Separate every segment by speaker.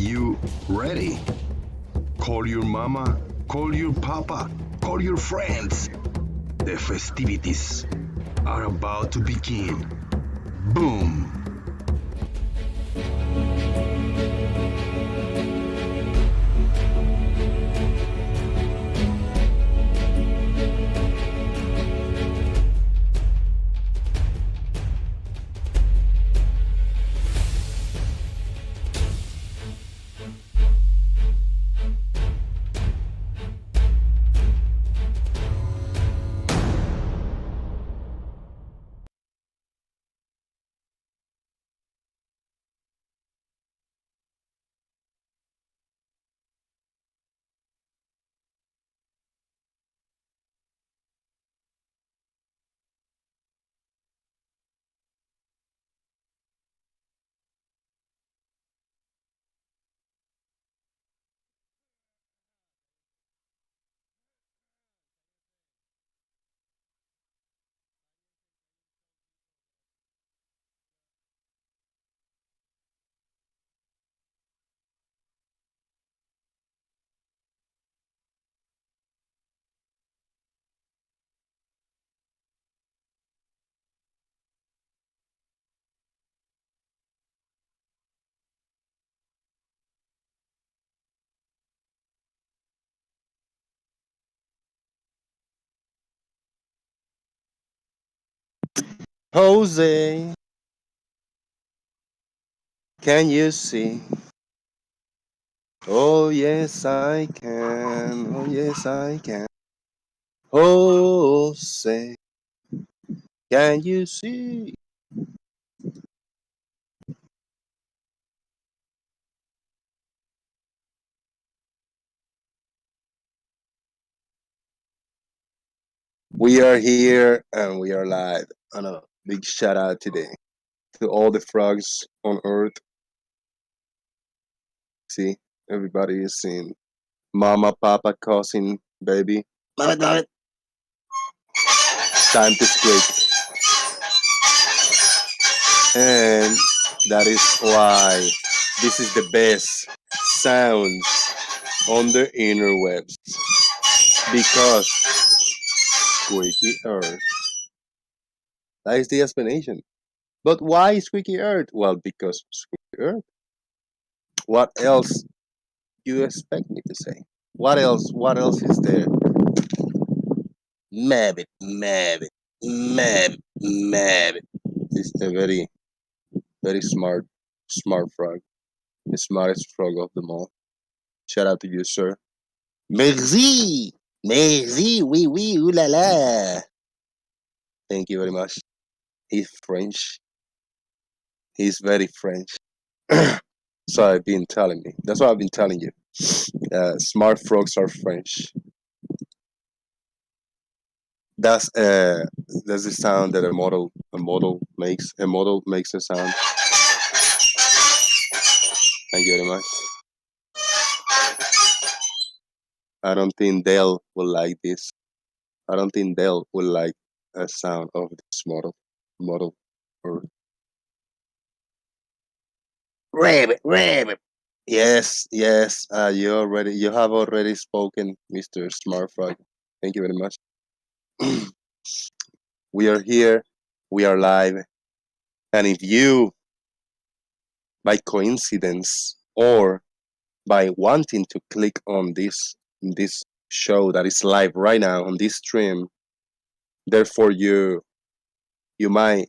Speaker 1: you ready? Call your mama, call your papa, call your friends. The festivities are about to begin. Boom!
Speaker 2: Jose, can you see? Oh, yes, I can. Oh, yes, I can. Jose, can you see? We are here and we are live. And a big shout out today to all the frogs on Earth. See, everybody is seeing mama, papa, cousin, baby. Love it. It's time to squeak. And that is why this is the best sounds on the interwebs because squeaky earth. That is the explanation. But why squeaky earth? Well, because squeaky earth. What else you expect me to say? What else? What else is there? Mabbit, mabbit, mabbit, mabbit. It's a very, very smart frog. The smartest frog of them all. Shout out to you, sir. Merci! Merci! Oui, oui, ooh la la! Thank you very much. He's French. He's very French. So I've been telling me. That's what I've been telling you. Smart frogs are French. That's uh that's the sound that a model makes. A model makes a sound. Thank you very much. I don't think Dale will like this. I don't think Dale will like a sound of this model or rabbit rabbit. Yes, yes. You have already spoken, Mr. Smart Frog. Thank you very much. We are here. We are live. And if you, by coincidence or by wanting to click on this show that is live right now on this stream, therefore you might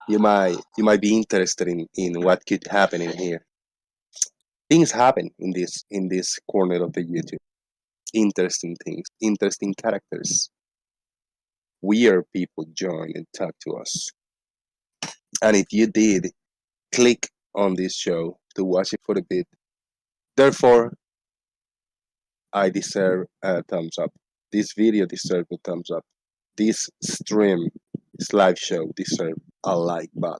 Speaker 2: you might be interested in what could happen in here. Things happen in this corner of the YouTube. Interesting things, interesting characters. Weird people join and talk to us. And if you did click on this show to watch it for a bit, therefore I deserve a thumbs up. This video deserves a thumbs up. This stream, this live show deserve a like button.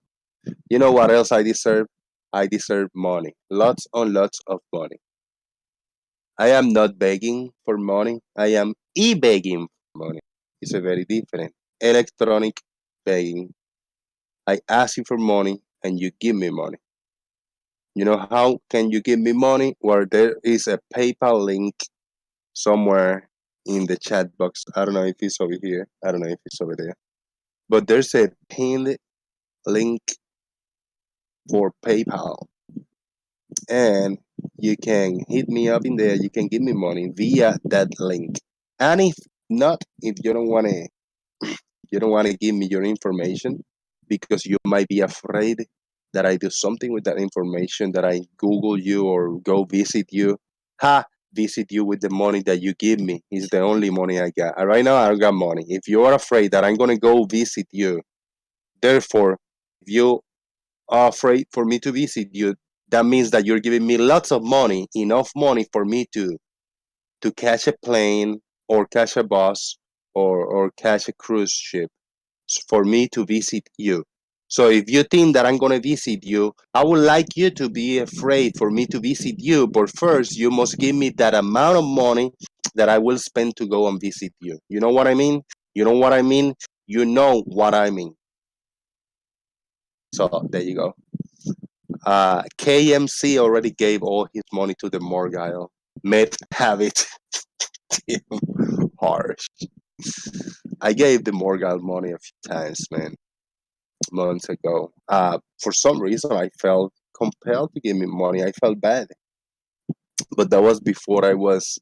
Speaker 2: You know what else I deserve? I deserve money. Lots and lots of money. I am not begging for money. I am e-begging for money. It's a very different. Electronic begging. I ask you for money and you give me money. You know how can you give me money? Where there is a PayPal link somewhere in the chat box. I don't know if it's over here. I don't know if it's over there. But there's a pinned link for PayPal, and you can hit me up in there. You can give me money via that link. And if not, if you don't want to give me your information because you might be afraid that I do something with that information, that I Google you or go visit you. Ha! Visit you with the money that you give me is the only money I got. Right now, I don't got money. If you are afraid that I'm gonna go visit you, therefore, if you are afraid for me to visit you, that means that you're giving me lots of money, enough money for me to catch a plane or catch a bus or catch a cruise ship for me to visit you. So if you think that I'm going to visit you, I would like you to be afraid for me to visit you, but first you must give me that amount of money that I will spend to go and visit you. You know what I mean? You know what I mean? You know what I mean. So there you go. KMC already gave all his money to the Morgile. Met have it. Harsh. I gave the Morgile money a few times, man, months ago. For some reason, I felt compelled to give me money. I felt bad, but that was before I was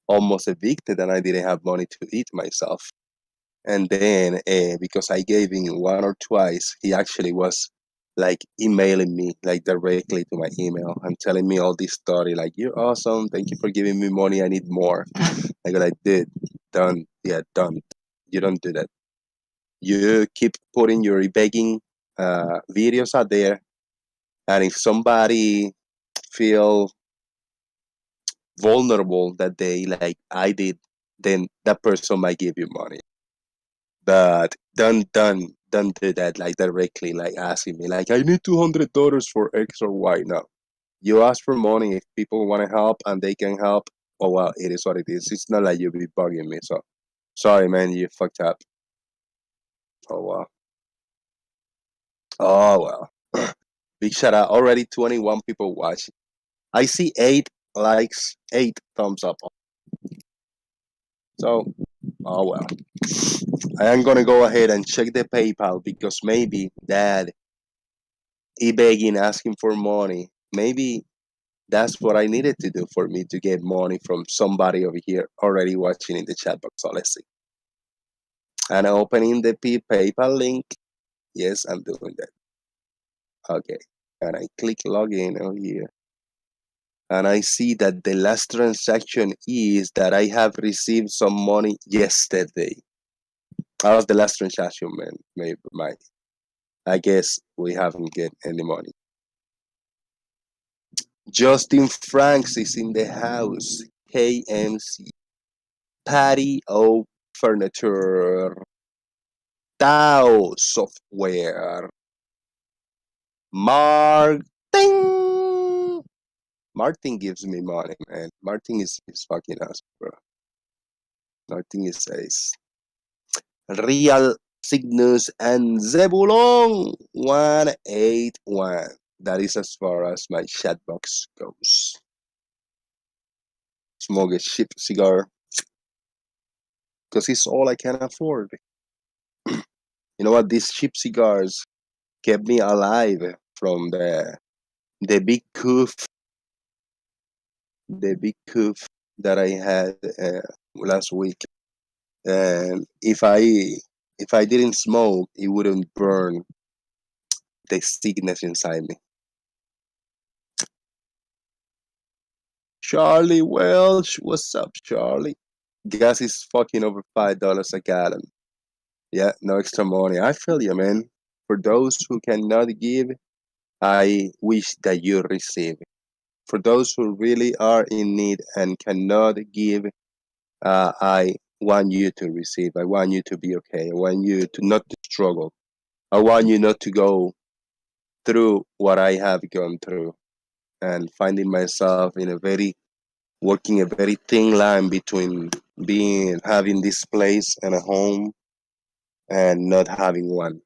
Speaker 2: almost evicted and I didn't have money to eat myself. And then, because I gave him one or twice, he actually was like emailing me like directly to my email and telling me all this story like, you're awesome, thank you for giving me money, I need more. I go like, dude, done. Yeah, done. You don't do that. You keep putting your begging videos out there, and if somebody feel vulnerable that day like I did, then that person might give you money. But don't do that like directly, like asking me like, I need $200 for X or Y. No, you ask for money if people want to help and they can help. Oh well, it is what it is. It's not like you be bugging me. So sorry, man, you fucked up. Oh well. Oh well. Big shout out. Already 21 people watching. I see 8 likes, 8 thumbs up. So, oh well. I am gonna go ahead and check the PayPal because maybe that begging, asking for money, maybe that's what I needed to do for me to get money from somebody over here already watching in the chat box. So let's see. And opening the PayPal link. Yes, I'm doing that. Okay. And I click login over here. And I see that the last transaction is that I have received some money yesterday. That was the last transaction, man. Maybe my, I guess we haven't get any money. Justin Franks is in the house. KMC. Patty O Furniture. Tao Software. Martin. Martin gives me money, man. Martin is fucking awesome, bro. Martin is ace. Real Cygnus and Zebulon 181. That is as far as my chat box goes. Smoke a cheap cigar because it's all I can afford. You know what? These cheap cigars kept me alive from the big cough, the big cough that I had last week. And if I didn't smoke, it wouldn't burn the sickness inside me. Charlie Welsh, what's up, Charlie? Gas is fucking over $5 a gallon. Yeah, no extra money. I feel you, man. For those who cannot give, I wish that you receive. For those who really are in need and cannot give, I want you to receive. I want you to be okay. I want you to not to struggle. I want you not to go through what I have gone through and finding myself in a very working a very thin line between being having this place and a home and not having one.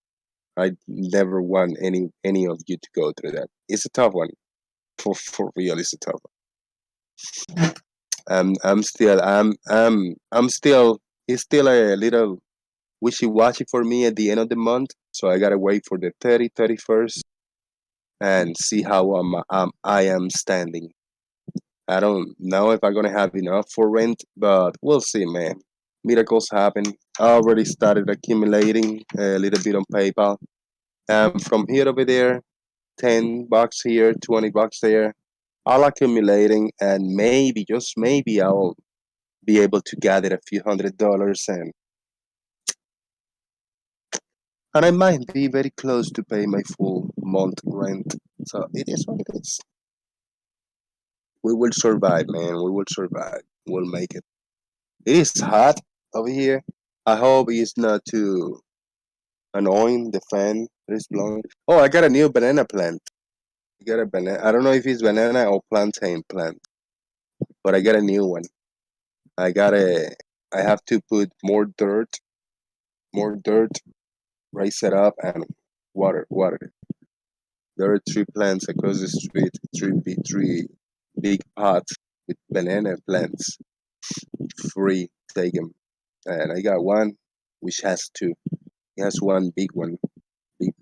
Speaker 2: I never want any of you to go through that. It's a tough one. For real, it's a tough one. I'm still. It's still a little wishy-washy for me at the end of the month. So I gotta wait for the 31st, and see how I am standing. I don't know if I'm gonna have enough for rent, but we'll see, man. Miracles happen. I already started accumulating a little bit on PayPal. From here over there, $10 here, $20 there. I'll accumulating, and maybe, just maybe, I'll be able to gather a few $100, and I might be very close to pay my full month rent. So it is what it is. We will survive, man. We will survive. We'll make it. It is hot over here. I hope it's not too annoying. The fan that is blowing. Oh, I got a new banana plant. I got a banana. I don't know if it's banana or plantain plant, but I got a new one. I got a. I have to put more dirt, raise it up, and water it. There are three plants across the street. Three big pots with banana plants. Free, take them. And I got one which has two. It has one big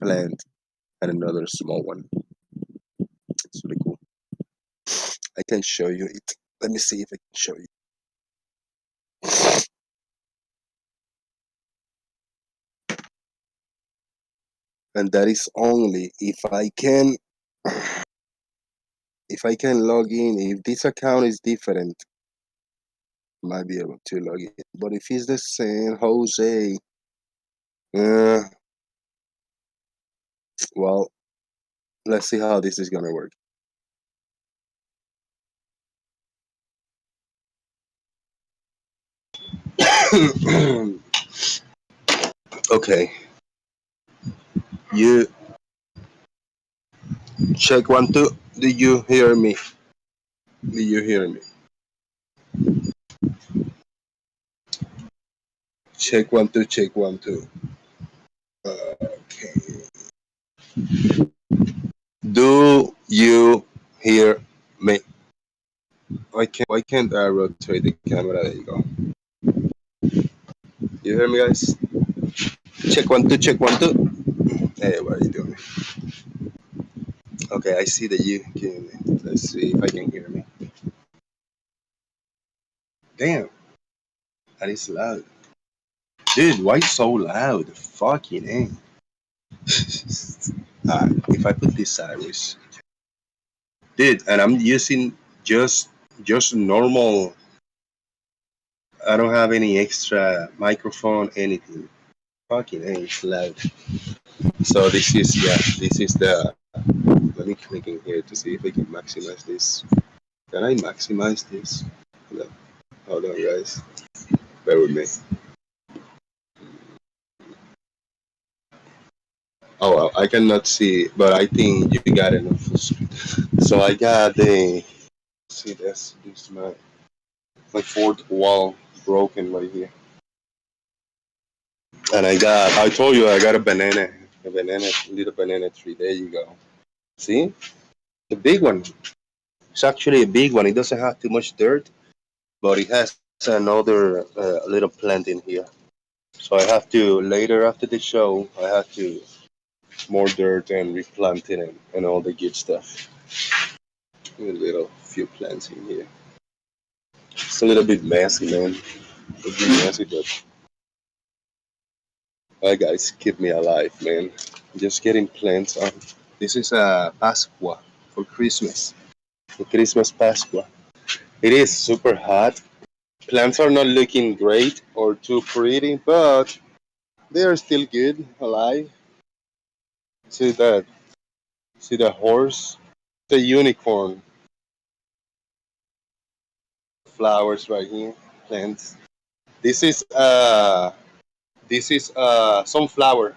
Speaker 2: plant, and another small one. It's really cool. I can show you it. Let me see if I can show you. And that is only if I can log in. If this account is different, I might be able to log in. But if it's the same, Jose, uh, well, let's see how this is gonna work. Okay, you check 1 2. Do you hear me? Do you hear me? Check 1 2. Check 1 2. Okay. Do you hear me? Why can't I rotate the camera? There you go. You hear me, guys? Check 1 2. Check 1 2. Hey, what are you doing? Okay, I see that you can. Let's see if I can hear me. Damn, that is loud. Dude, why so loud? Fucking A. If I put this sideways. Dude, and I'm using just just normal. I don't have any extra microphone, anything. Fucking A, it's loud. So this is the. Let me click in here to see if I can maximize this. Can I maximize this? No. Hold on, guys. Bear with me. Oh, well, I cannot see, but I think you got it on full screen. So I got the. See this? This is my fourth wall broken right here, and I told you I got a little banana tree. There you go. See, the big one. It's actually a big one. It doesn't have too much dirt, but it has another little plant in here. So I have to later after the show. I have to more dirt and replant it and all the good stuff. A little few plants in here. It's a little bit messy, man. A bit messy, but guys, keep me alive, man. Just getting plants on. This is a Pascua for Christmas. The Christmas Pascua. It is super hot. Plants are not looking great or too pretty, but they are still good, alive. See that? See the horse? The unicorn. Flowers right here. Plants. This is sunflower.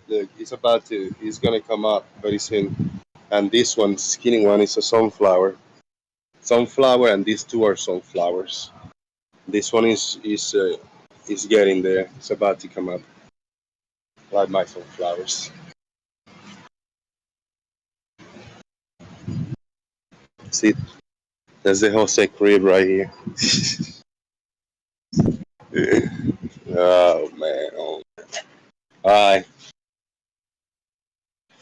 Speaker 2: Look, it's gonna come up very soon. And this one, skinny one, is a sunflower. Sunflower, and these two are sunflowers. This one is getting there. It's about to come up, like my sunflowers. See, that's the Jose crib right here. Oh man. Oh. Alright,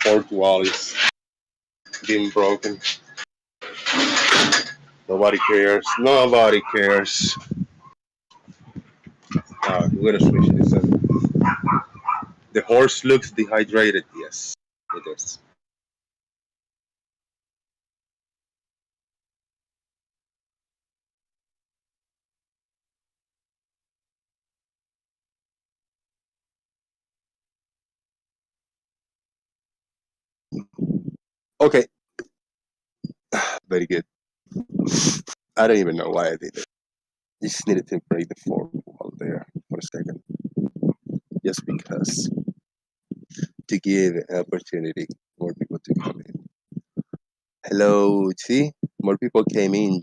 Speaker 2: fourth wall is being broken. Nobody cares. Nobody cares. We're gonna switch this up. The horse looks dehydrated. Yes, it is. Okay, very good. I don't even know why I did it. Just needed to break the fourth wall there for a second, just because to give an opportunity for people to come in. Hello, see, more people came in.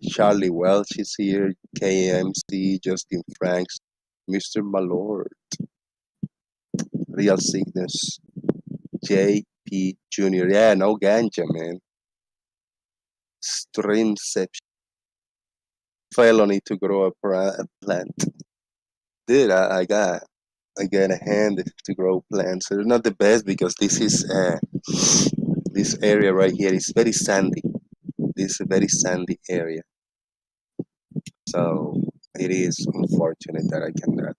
Speaker 2: Charlie Welch is here. KMC, Justin Franks, Mr. Malord, Real Sickness, JP Jr. Yeah, no ganja, man. Streamception. Felony to grow a plant. Dude, I got a hand to grow plants. They're not the best because this area right here is very sandy. This is a very sandy area, so it is unfortunate that I cannot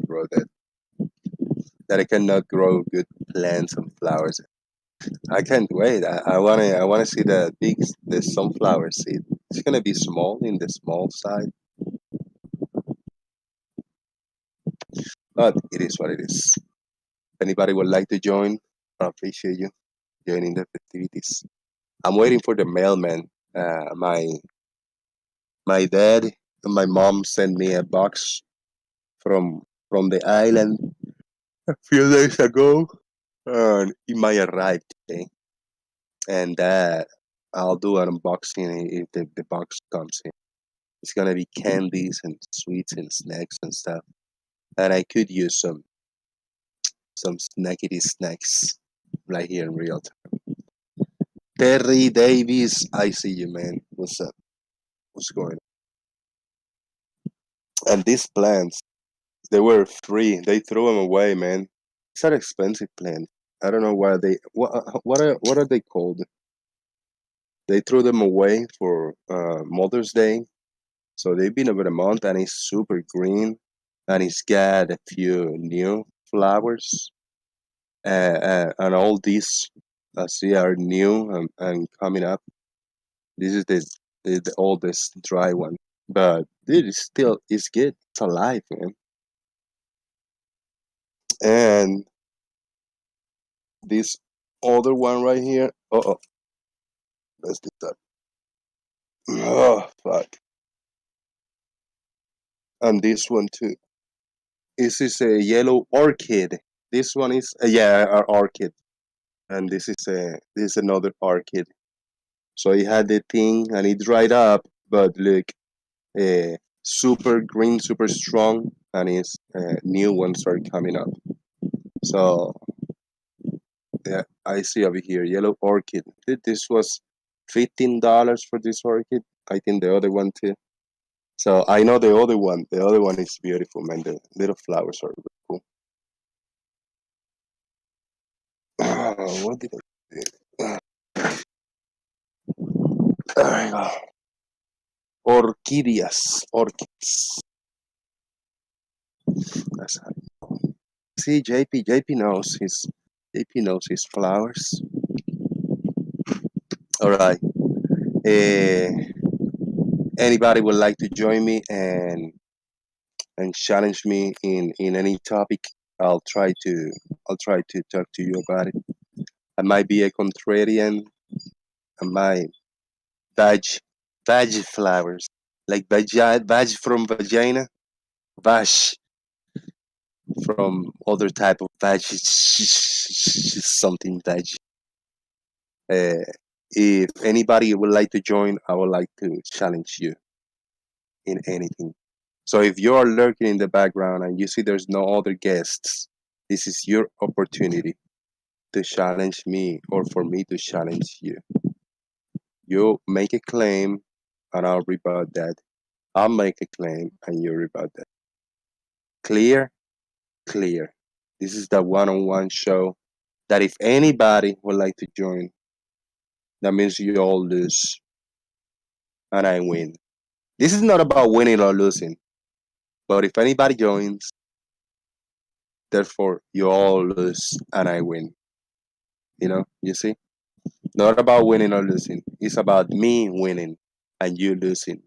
Speaker 2: grow that I cannot grow good plants and flowers. I can't wait. I wanna see the sunflower seed. It's gonna be small in the small side, but it is what it is. If anybody would like to join, I appreciate you joining the festivities. I'm waiting for the mailman. My dad and my mom sent me a box from the island a few days ago, and it might arrive today. And I'll do an unboxing if the box comes in. It's gonna be candies and sweets and snacks and stuff. And I could use some snackety snacks right here in real time. Terry Davis, I see you, man. What's up? What's going on? And these plants, they were free. They threw them away, man. It's an expensive plant. I don't know why what are they called? They threw them away for Mother's Day. So they've been about a month, and it's super green, and it's got a few new flowers, and all these see are new and coming up. This is the oldest dry one, but it is still it's good. It's alive, man. And this other one right here. Oh, let's do that. Oh fuck! And this one too. This is a yellow orchid. This one is yeah, an orchid, and this is another orchid. So it had the thing, and it dried up, but look, super green, super strong, and its new ones are coming up. So yeah, I see over here yellow orchid. This was $15 for this orchid. I think the other one too. So I know the other one. The other one is beautiful, man. The little flowers are really cool. What did I do? There we go. Orchideas, orchids. That's how. See, JP knows his flowers. All right. Uh, Anybody would like to join me and challenge me in any topic? I'll try to I'll try to talk to you about it. I might be a contrarian. I might veg veg flowers like veg from vagina, vag from other type of veg, something veg. Uh, if anybody would like to join, I would like to challenge you in anything. So if you are lurking in the background and you see there's no other guests, this is your opportunity to challenge me or for me to challenge you. You make a claim and I'll rebut that. I'll make a claim and you rebut that. Clear? Clear. This is the one-on-one show that if anybody would like to join, that means you all lose and I win. This is not about winning or losing, but if anybody joins, therefore you all lose and I win. You see? Not about winning or losing. It's about me winning and you losing.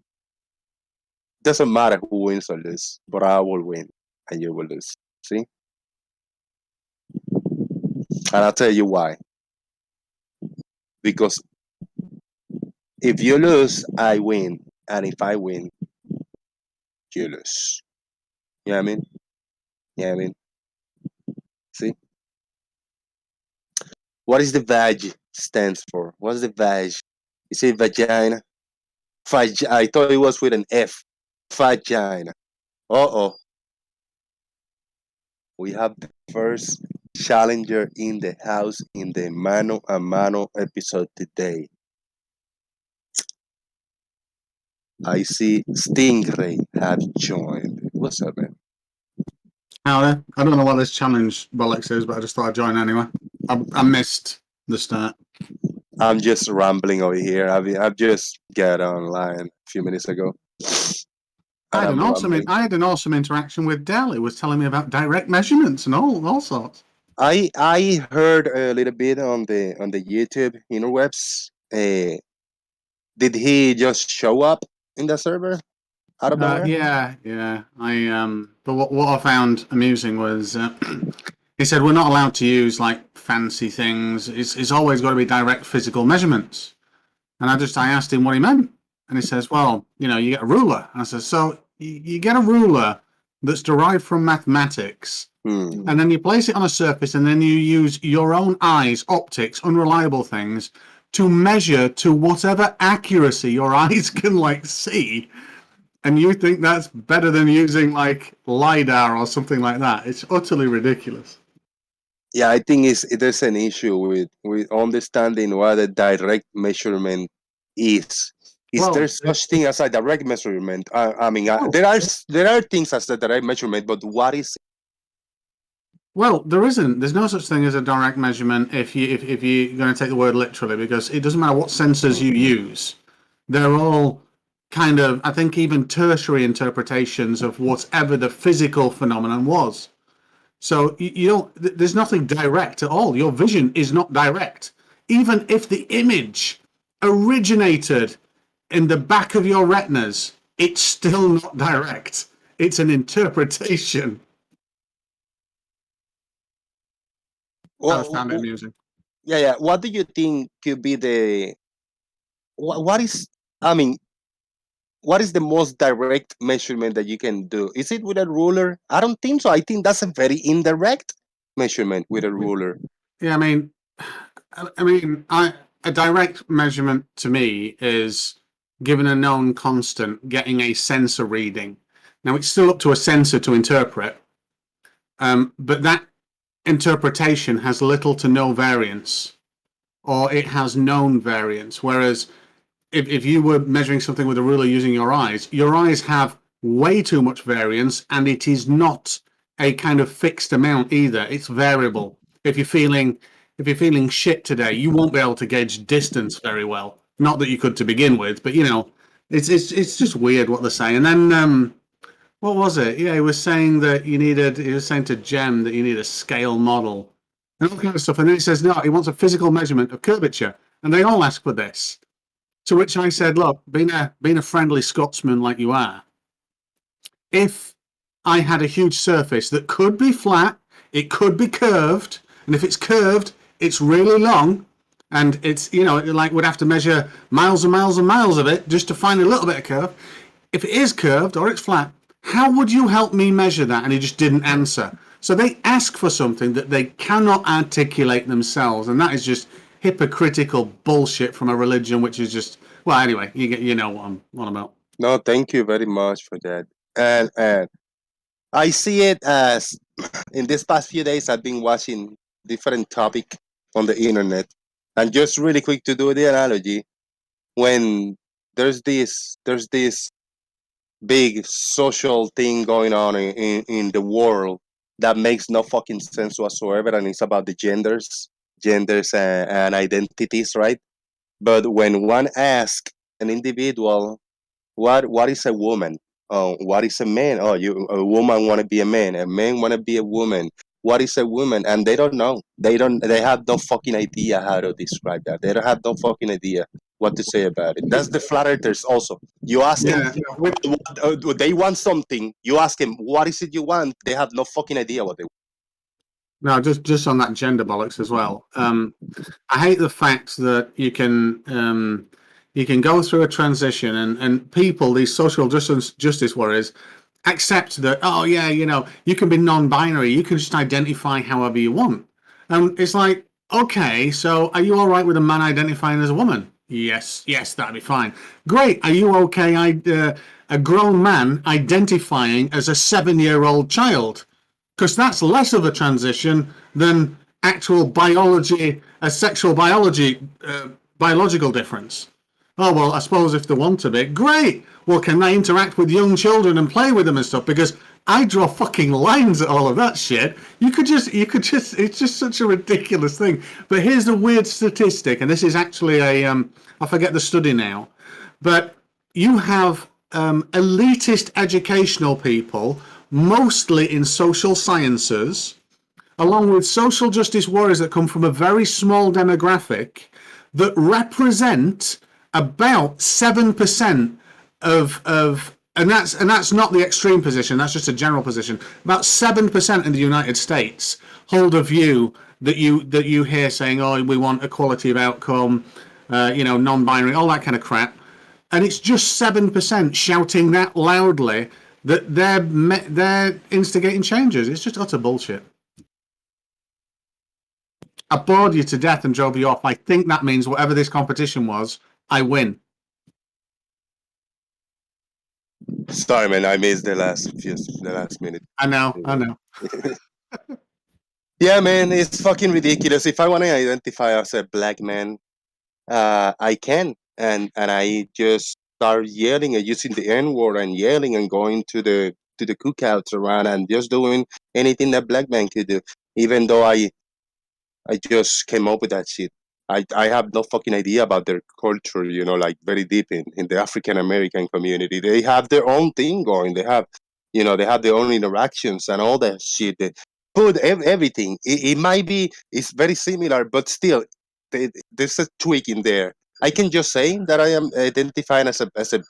Speaker 2: Doesn't matter who wins or loses, but I will win and you will lose. See? And I'll tell you why. Because if you lose, I win. And if I win, you lose. You know what I mean? You know what I mean? See? What is the VAG stands for? What's the VAG? Is it vagina? I thought it was with an F. Vagina. Uh-oh. We have the first challenger in the house in the Mano a Mano episode today. I see Stingray have joined. What's up, man?
Speaker 3: Howdy. I don't know what this challenge bollocks is, but I just thought I'd join anyway. I missed the start.
Speaker 2: I'm just rambling over here. I've just got online a few minutes ago.
Speaker 3: I had an awesome interaction with Dell. It was telling me about direct measurements and all sorts.
Speaker 2: I heard a little bit on the YouTube interwebs. Did he just show up in the server out of nowhere?
Speaker 3: Yeah. But what I found amusing was he said we're not allowed to use like fancy things. It's always got to be direct physical measurements. And I asked him what he meant, and he says, well, you get a ruler. And I said, so you get a ruler that's derived from mathematics, and then you place it on a surface, and then you use your own eyes, optics, unreliable things to measure to whatever accuracy your eyes can see. And you think that's better than using like LiDAR or something like that? It's utterly ridiculous.
Speaker 2: Yeah, I think there's an issue with understanding what a direct measurement is. Is there such thing as a direct measurement? There are things as a direct measurement, but what is it?
Speaker 3: Well, there isn't. There's no such thing as a direct measurement if you're going to take the word literally, because it doesn't matter what sensors you use. They're all kind of, I think, even tertiary interpretations of whatever the physical phenomenon was. So there's nothing direct at all. Your vision is not direct. Even if the image originated in the back of your retinas, it's still not direct. It's an interpretation. I found it amusing.
Speaker 2: Yeah. What do you think could be what is the most direct measurement that you can do? Is it with a ruler? I don't think so. I think that's a very indirect measurement with a ruler.
Speaker 3: Yeah, a direct measurement to me is given a known constant, getting a sensor reading. Now, it's still up to a sensor to interpret, but that interpretation has little to no variance, or it has known variance. Whereas if you were measuring something with a ruler using your eyes have way too much variance, and it is not a kind of fixed amount either. It's variable. If you're feeling shit today, you won't be able to gauge distance very well. Not that you could to begin with, but it's just weird what they're saying. And then what was it? Yeah, he was saying to Jem that you need a scale model and all kind of stuff. And then he says, no, he wants a physical measurement of curvature. And they all ask for this. To which I said, look, being a friendly Scotsman like you are, if I had a huge surface that could be flat, it could be curved, and if it's curved, it's really long, and it's, would have to measure miles and miles and miles of it just to find a little bit of curve. If it is curved or it's flat, how would you help me measure that? And he just didn't answer. So they ask for something that they cannot articulate themselves, and that is just hypocritical bullshit from a religion which is just, well, anyway, you know what I'm about.
Speaker 2: No, thank you very much for that. And I see it as in these past few days I've been watching different topic on the internet. And just really quick to do the analogy, when there's this big social thing going on in the world that makes no fucking sense whatsoever, and it's about the genders and identities, right? But when one asks an individual, what is a woman? Oh, what is a man? Oh, a woman want to be a man. A man want to be a woman. What is a woman? And they don't know. They have no fucking idea how to describe that. They don't have no fucking idea what to say about it. That's the flat earthers also. You ask them,
Speaker 3: Yeah, with,
Speaker 2: they want something. You ask them, what is it you want? They have no fucking idea what they want.
Speaker 3: no, just on that gender bollocks as well. I hate the fact that you can go through a transition and people, these social justice warriors, accept that, oh yeah, you can be non-binary, you can just identify however you want. And it's like, okay, so are you all right with a man identifying as a woman? Yes, that'd be fine. Great. Are you okay? A grown man identifying as a 7-year-old child, because that's less of a transition than actual biology, a sexual biological difference. Oh, well, I suppose if they want to be, great. Well, can they interact with young children and play with them and stuff? Because I draw fucking lines at all of that shit. It's just such a ridiculous thing. But here's the weird statistic, and this is actually I forget the study now, but you have elitist educational people, mostly in social sciences, along with social justice warriors that come from a very small demographic that represent about 7% of and that's not the extreme position, that's just a general position. About 7% in the United States hold a view that you hear saying, oh, we want equality of outcome, non-binary, all that kind of crap. And it's just 7% shouting that loudly that they're instigating changes. It's just utter bullshit. I bored you to death and drove you off. I think that means whatever this competition was, I win.
Speaker 2: Sorry, man, I missed the last minute.
Speaker 3: I know.
Speaker 2: Yeah, man, it's fucking ridiculous. If I want to identify as a black man, I can, and I just start yelling and using the N word and yelling and going to the cookouts around and just doing anything that black man could do. Even though I just came up with that shit. I have no fucking idea about their culture, like very deep in the African American community. They have their own thing going. They have their own interactions and all that shit. They put everything. It might be, it's very similar, but still, there's a tweak in there. I can just say that I am identifying as a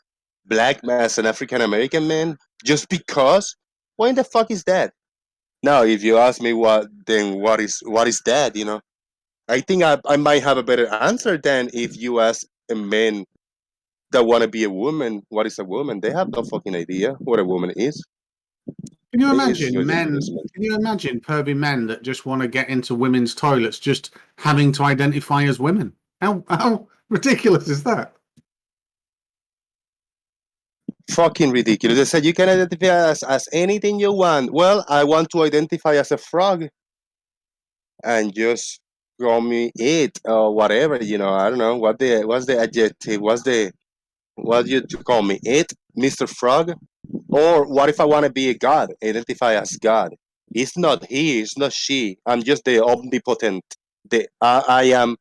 Speaker 2: black man, as an African American man, just because. Why the fuck is that? Now, if you ask me then what is that? I think I might have a better answer than if you ask a man that want to be a woman, what is a woman? They have no fucking idea what a woman is.
Speaker 3: Can you
Speaker 2: It's
Speaker 3: imagine
Speaker 2: just
Speaker 3: men? Can you imagine pervy men that just want to get into women's toilets, just having to identify as women? How ridiculous is that?
Speaker 2: fucking ridiculous. They said you can identify as anything you want. Well, I want to identify as a frog, and just call me it or whatever. I don't know what's the adjective. What you to call me it, Mr. Frog? Or what if I want to be a god? Identify as God. It's not he. It's not she. I'm just the omnipotent. I am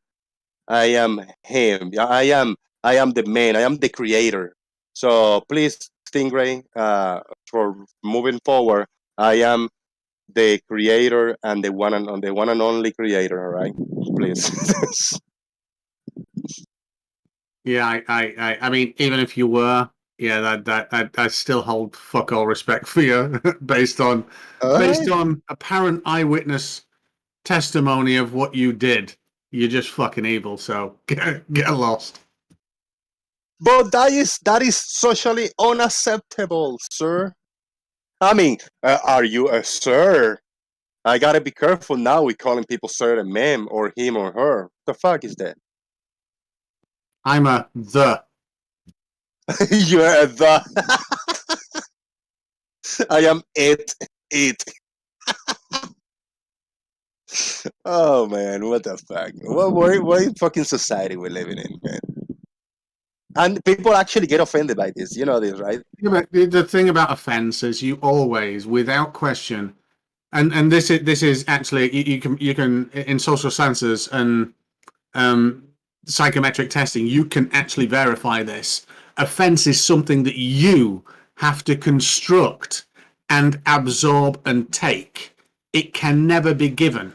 Speaker 2: him. I am the man. I am the creator. So please, Stingray, for moving forward, I am the creator and the one and only creator. All right, please.
Speaker 3: Yeah, I mean, even if you were, yeah, that I still hold fuck all respect for you based on
Speaker 2: All right.
Speaker 3: apparent eyewitness testimony of what you did. You're just fucking evil. So get lost.
Speaker 2: But that is socially unacceptable, sir. I mean, are you a sir? I gotta be careful now with calling people sir and ma'am or him or her. The fuck is that?
Speaker 3: I'm a the.
Speaker 2: You're the. I am it. It. Oh man, what the fuck? What fucking society we're living in, man? And people actually get offended by this. You know this, right?
Speaker 3: Yeah, but the thing about offence is you always, without question, and this is actually you can in social sciences and psychometric testing, you can actually verify this. Offence is something that you have to construct and absorb and take. It can never be given.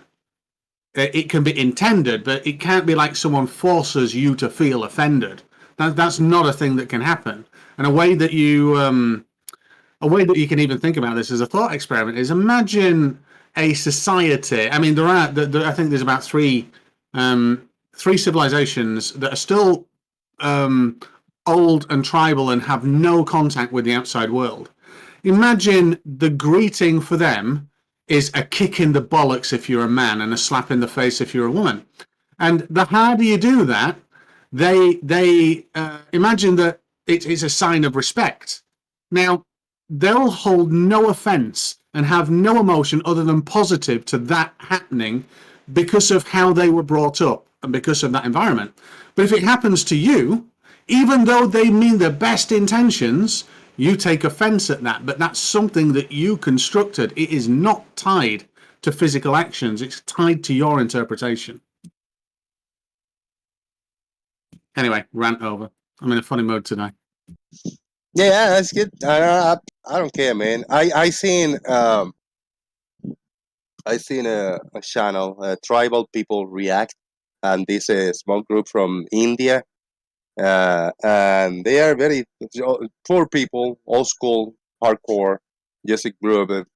Speaker 3: It can be intended, but it can't be like someone forces you to feel offended. That's not a thing that can happen. And a way that you can even think about this as a thought experiment is imagine a society. I mean, I think there's about three civilizations that are still old and tribal and have no contact with the outside world. Imagine the greeting for them is a kick in the bollocks if you're a man and a slap in the face if you're a woman. And the harder you do that, they imagine that it's a sign of respect. Now, they'll hold no offense and have no emotion other than positive to that happening because of how they were brought up and because of that environment. But if it happens to you, even though they mean the best intentions, you take offense at that. But that's something that you constructed. It is not tied to physical actions. It's tied to your interpretation. Anyway, rant over. I'm in a funny mood today.
Speaker 2: Yeah, that's good. I don't care, man. I seen a channel, tribal people react, and this is a small group from India, and they are very poor people, old school, hardcore, just a group of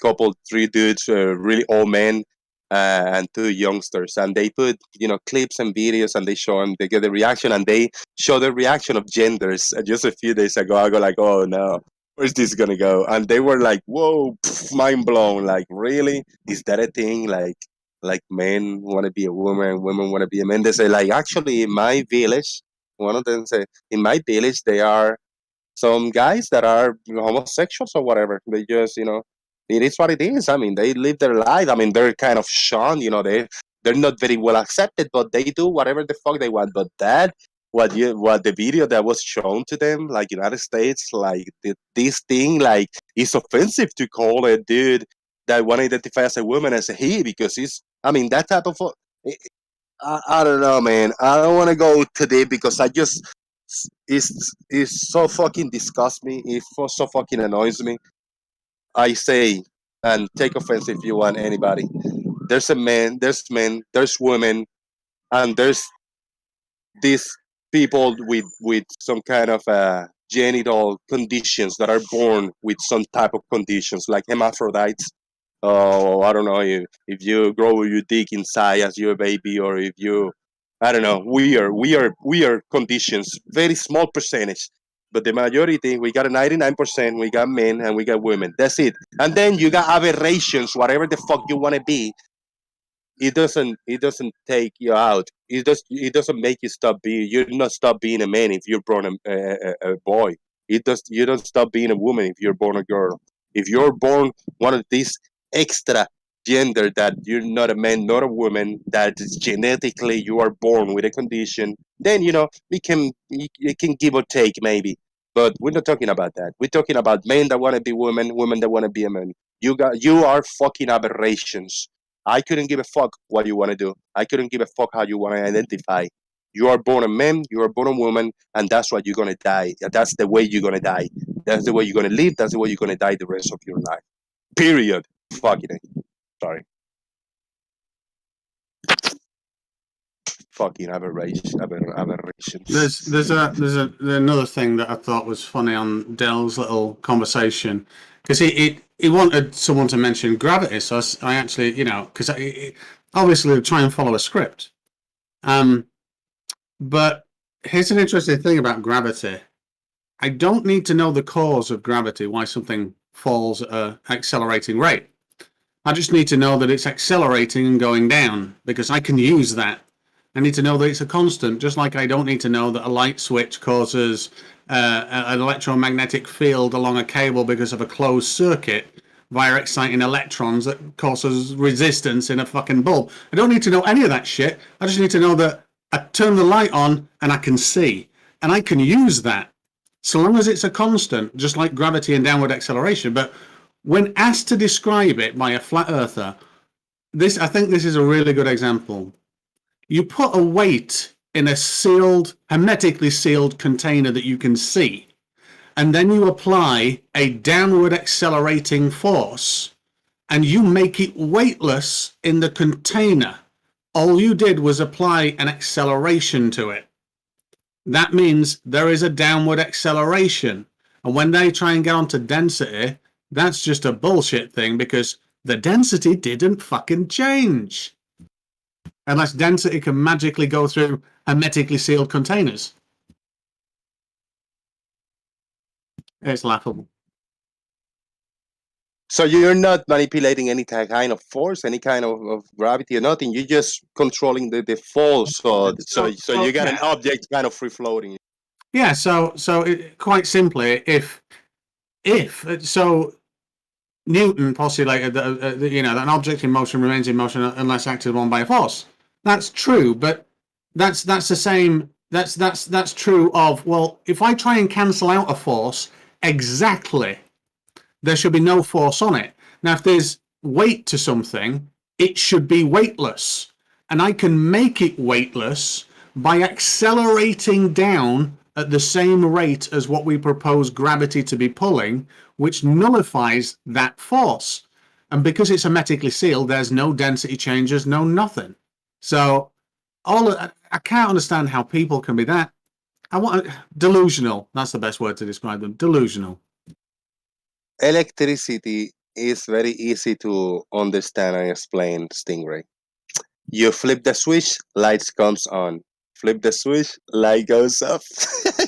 Speaker 2: couple, three dudes, really old men, and two youngsters, and they put clips and videos, and they show them, they get the reaction, and they show the reaction of genders. Just a few days ago, I go like, oh no, where's this gonna go? And they were like, whoa, mind blown. Like, really? Is that a thing? Like men want to be a woman, women want to be a man. They say like, actually, in my village, one of them say, in my village, they are some guys that are homosexuals or whatever. They just, it is what it is. I mean, they live their life. I mean, they're kind of shunned. They're not very well accepted, but they do whatever the fuck they want. But what the video that was shown to them, like United States, like this thing, like it's offensive to call a dude that want to identify as a woman as a he, because he's. I mean, that type of. I don't know, man. I don't want to go today because I just it's so fucking disgusts me. It so fucking annoys me. I say, and take offense if you want, anybody. There's a man, there's men, there's women, and there's these people with some kind of genital conditions that are born with some type of conditions, like hermaphrodites. Oh, I don't know if you grow your dick inside as you're a baby, or if you, I don't know, we are conditions, very small percentage. But the majority, we got a 99%, we got men and we got women. That's it. And then you got aberrations, whatever the fuck you want to be. It doesn't take you out. It doesn't make you stop being. You not stop being a man if you're born a boy. You don't stop being a woman if you're born a girl. If you're born one of these extra gender, that you're not a man, not a woman, that genetically you are born with a condition, then we can give or take maybe. But we're not talking about that. We're talking about men that want to be women, women that want to be a man. You are fucking aberrations. I couldn't give a fuck what you want to do. I couldn't give a fuck how you want to identify. You are born a man, you are born a woman, and that's what you're gonna die. That's the way you're gonna die. That's the way you're gonna live. That's the way you're gonna die the rest of your life. Period. Fucking it. Sorry. Fucking aberrations.
Speaker 3: There's another thing that I thought was funny on Dell's little conversation, because he wanted someone to mention gravity. So I actually, because obviously try and follow a script. But here's an interesting thing about gravity. I don't need to know the cause of gravity, why something falls at an accelerating rate. I just need to know that it's accelerating and going down, because I can use that. I need to know that it's a constant, just like I don't need to know that a light switch causes an electromagnetic field along a cable because of a closed circuit, via exciting electrons that causes resistance in a fucking bulb. I don't need to know any of that shit. I just need to know that I turn the light on and I can see. And I can use that so long as it's a constant, just like gravity and downward acceleration. But when asked to describe it by a flat earther, I think this is a really good example. You put a weight in a sealed, hermetically sealed container that you can see, and then you apply a downward accelerating force, and you make it weightless in the container. All you did was apply an acceleration to it. That means there is a downward acceleration. And when they try and get onto density, that's just a bullshit thing, because the density didn't fucking change. Unless density can magically go through hermetically sealed containers. It's laughable.
Speaker 2: So you're not manipulating any kind of force, any kind of gravity or nothing. You're just controlling the force. So you got an object kind of free floating.
Speaker 3: Yeah. So quite simply, if Newton postulated that that an object in motion remains in motion unless acted upon by a force. That's true, but that's the same. That's true of, well, if I try and cancel out a force exactly, there should be no force on it. Now, if there's weight to something, it should be weightless. And I can make it weightless by accelerating down at the same rate as what we propose gravity to be pulling, which nullifies that force. And because it's hermetically sealed, there's no density changes, no nothing. So I can't understand how people can be that. Delusional. That's the best word to describe them. Delusional.
Speaker 2: Electricity is very easy to understand and explain, Stingray. You flip the switch, lights comes on. Flip the switch, light goes up.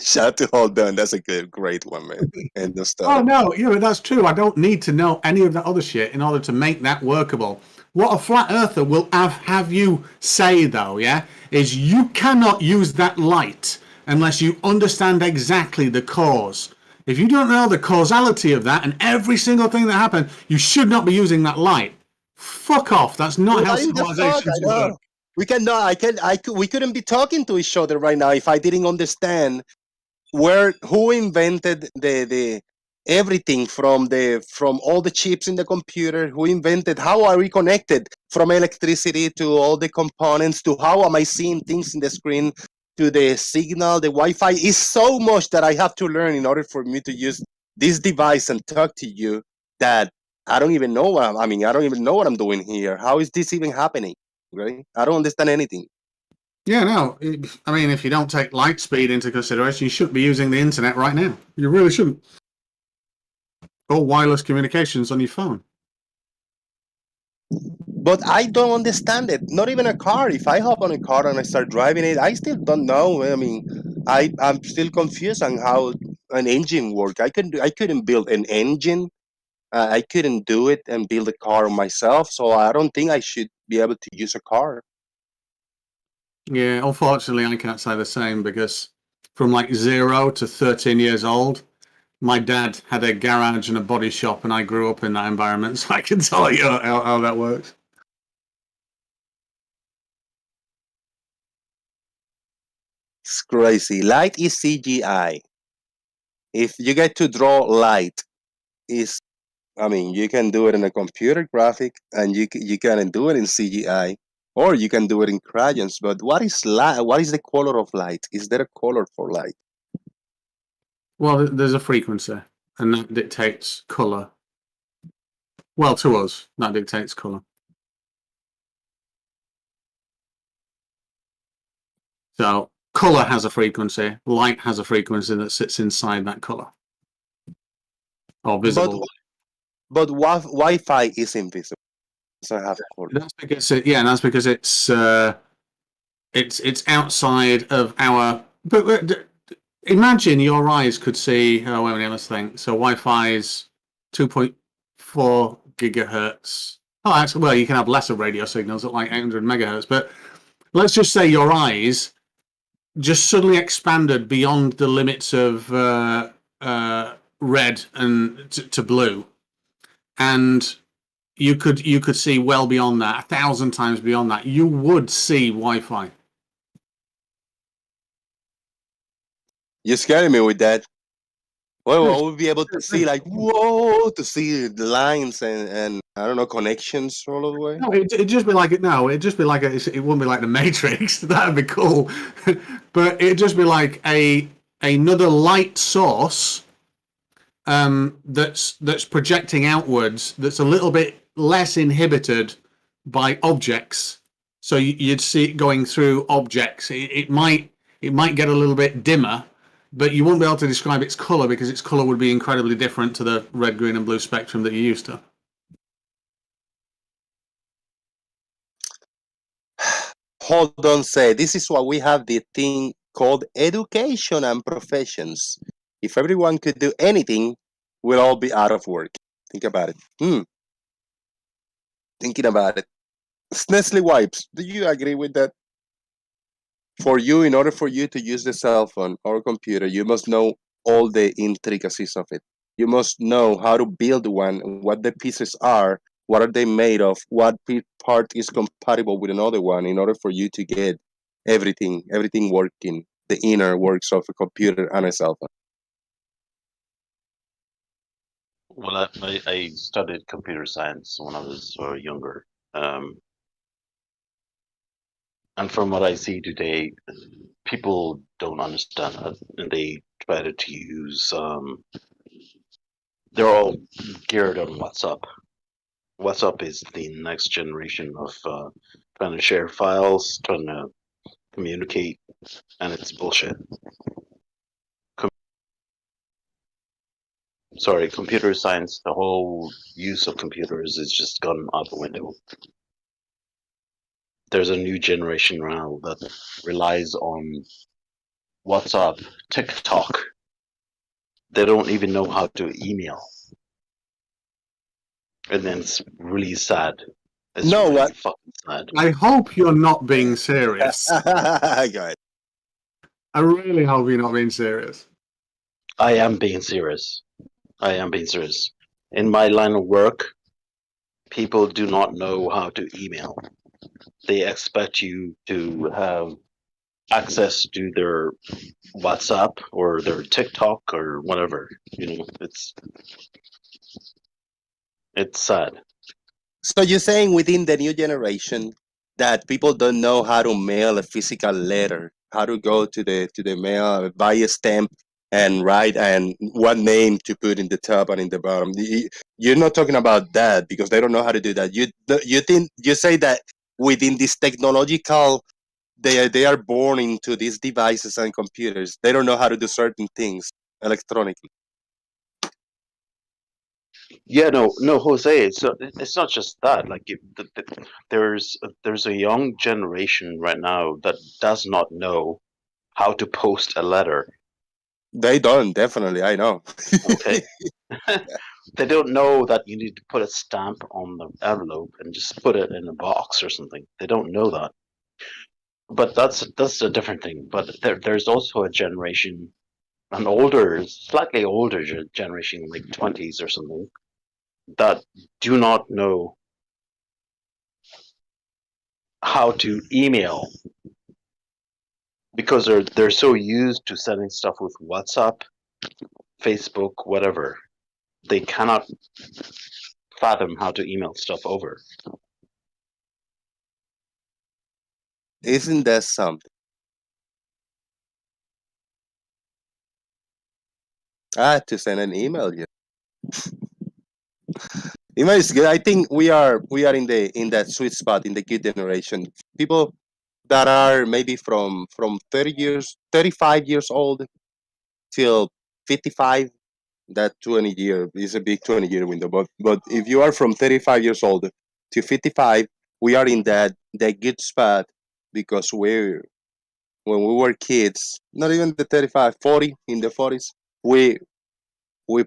Speaker 2: Shout to Hold On. That's a great one, man. And the stuff.
Speaker 3: Oh no, that's true. I don't need to know any of that other shit in order to make that workable. What a flat earther will have you say, though, is you cannot use that light unless you understand exactly the cause. If you don't know the causality of that and every single thing that happened, you should not be using that light. Fuck off. That's not how civilizations work.
Speaker 2: We cannot. We couldn't be talking to each other right now if I didn't understand who invented the everything from all the chips in the computer. Who invented? How are we connected from electricity to all the components to how am I seeing things in the screen to the signal, the Wi-Fi? Is so much that I have to learn in order for me to use this device and talk to you that I don't even know I don't even know what I'm doing here. How is this even happening? Right? I don't understand anything.
Speaker 3: Yeah, no. I mean, if you don't take light speed into consideration, you shouldn't be using the internet right now. You really shouldn't. Or wireless communications on your phone.
Speaker 2: But I don't understand it. Not even a car. If I hop on a car and I start driving it, I still don't know. I mean, I'm still confused on how an engine works. I couldn't build an engine. I couldn't do it and build a car myself. So I don't think I should be able to use a car.
Speaker 3: Yeah, unfortunately, I can't say the same, because from like 0 to 13 years old, my dad had a garage and a body shop, and I grew up in that environment, so I can tell you how that works.
Speaker 2: It's crazy. Light is CGI. If you get to draw light, you can do it in a computer graphic, and you can do it in CGI, or you can do it in crayons. But what is light? What is the color of light? Is there a color for light?
Speaker 3: Well, there's a frequency, and that dictates color. Well, to us, that dictates color. So color has a frequency, light has a frequency that sits inside that color. Or visible.
Speaker 2: But Wi-Fi is invisible. So have color.
Speaker 3: That's because it's outside of our. But imagine your eyes could see. Oh, wait a minute, let's think. So Wi-Fi is 2.4 gigahertz. Oh, actually, well, you can have lesser radio signals at like 800 megahertz. But let's just say your eyes just suddenly expanded beyond the limits of red and to blue. and you could see well beyond that, 1,000 times beyond that. You would see Wi-Fi.
Speaker 2: You're scaring me with that. Well, I would be able to see like whoa, to see the lines and I don't know, connections all the way.
Speaker 3: No, it'd just be like it. No, it'd just be like it wouldn't be like the Matrix. That'd be cool, but it'd just be like another light source that's projecting outwards. That's a little bit less inhibited by objects. So you'd see it going through objects. It might get a little bit dimmer, but you wouldn't be able to describe its color because its color would be incredibly different to the red, green, and blue spectrum that you're used to.
Speaker 2: Hold on, say this is why we have the thing called education and professions. If everyone could do anything, we'll all be out of work. Think about it. Thinking about it. Nestle wipes. Do you agree with that? For you, in order for you to use the cell phone or computer, you must know all the intricacies of it. You must know how to build one, what the pieces are, what are they made of, what part is compatible with another one in order for you to get everything working, the inner works of a computer and a cell phone.
Speaker 4: Well, I studied computer science when I was younger. And from what I see today, people don't understand that, and they try to use. They're all geared on WhatsApp. WhatsApp is the next generation of trying to share files, trying to communicate, and it's bullshit. Computer science, the whole use of computers is just gone out the window. There's a new generation now that relies on WhatsApp, TikTok. They don't even know how to email. And then it's really sad. It's really fucking sad.
Speaker 3: I hope you're not being serious.
Speaker 2: Go ahead.
Speaker 3: I really hope you're not being serious.
Speaker 4: I am being serious. In my line of work, people do not know how to email. They expect you to have access to their WhatsApp or their TikTok or whatever. It's sad.
Speaker 2: So you're saying within the new generation that people don't know how to mail a physical letter, how to go to the mail, buy a stamp, and write and what name to put in the top and in the bottom. You're not talking about that because they don't know how to do that. You say that within this technological, they are born into these devices and computers. They don't know how to do certain things electronically.
Speaker 4: Yeah, no, Jose. It's not just that. Like, there's a young generation right now that does not know how to post a letter.
Speaker 2: They don't, definitely. I know.
Speaker 4: Okay. They don't know that you need to put a stamp on the envelope and just put it in a box or something. They don't know that. But that's a different thing. But there's also a generation, an older, slightly older generation, like 20s or something, that do not know how to email because they're so used to sending stuff with WhatsApp, Facebook, whatever. They cannot fathom how to email stuff over.
Speaker 2: Isn't that something? I had to send an email. Yeah. Email is good. I think we are in that sweet spot in the kid generation. People that are maybe from 35 years old till 55. That 20-year is a big 20-year window. But if you are from 35 years old to 55, we are in that good spot because when we were kids, not even the 35, 40, in the 40s, we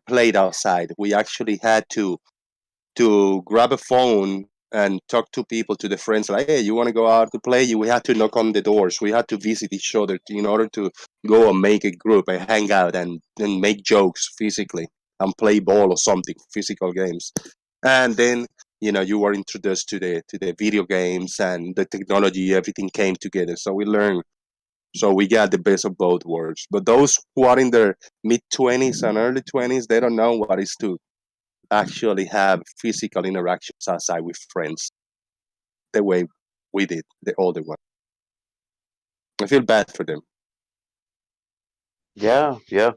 Speaker 2: played outside. We actually had to grab a phone and talk to people, to the friends, like, hey, you want to go out to play? We had to knock on the doors. We had to visit each other in order to go and make a group and hang out and make jokes physically and play ball or something, physical games. And then you were introduced to the video games and the technology. Everything came together, so we learned. So we got the best of both worlds. But those who are in their mid-20s and early 20s, they don't know what is to actually have physical interactions outside with friends the way we did, the older one. I feel bad for them.
Speaker 4: Yeah, yeah,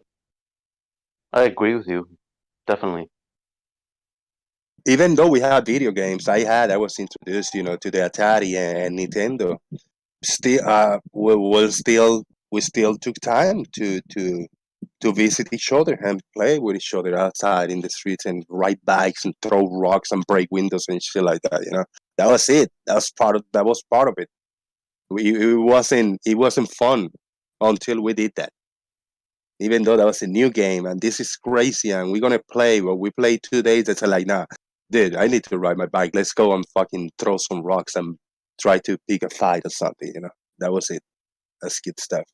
Speaker 4: I agree with you. Definitely.
Speaker 2: Even though we had video games, I was introduced, to the Atari and Nintendo. Still, we still took time to visit each other and play with each other outside in the streets and ride bikes and throw rocks and break windows and shit like that. That was it. That was part of it. It wasn't fun until we did that. Even though that was a new game and this is crazy and we're gonna play. Well, we play 2 days. It's like, nah, dude, I need to ride my bike. Let's go and fucking throw some rocks and try to pick a fight or something. That was it. That's good stuff.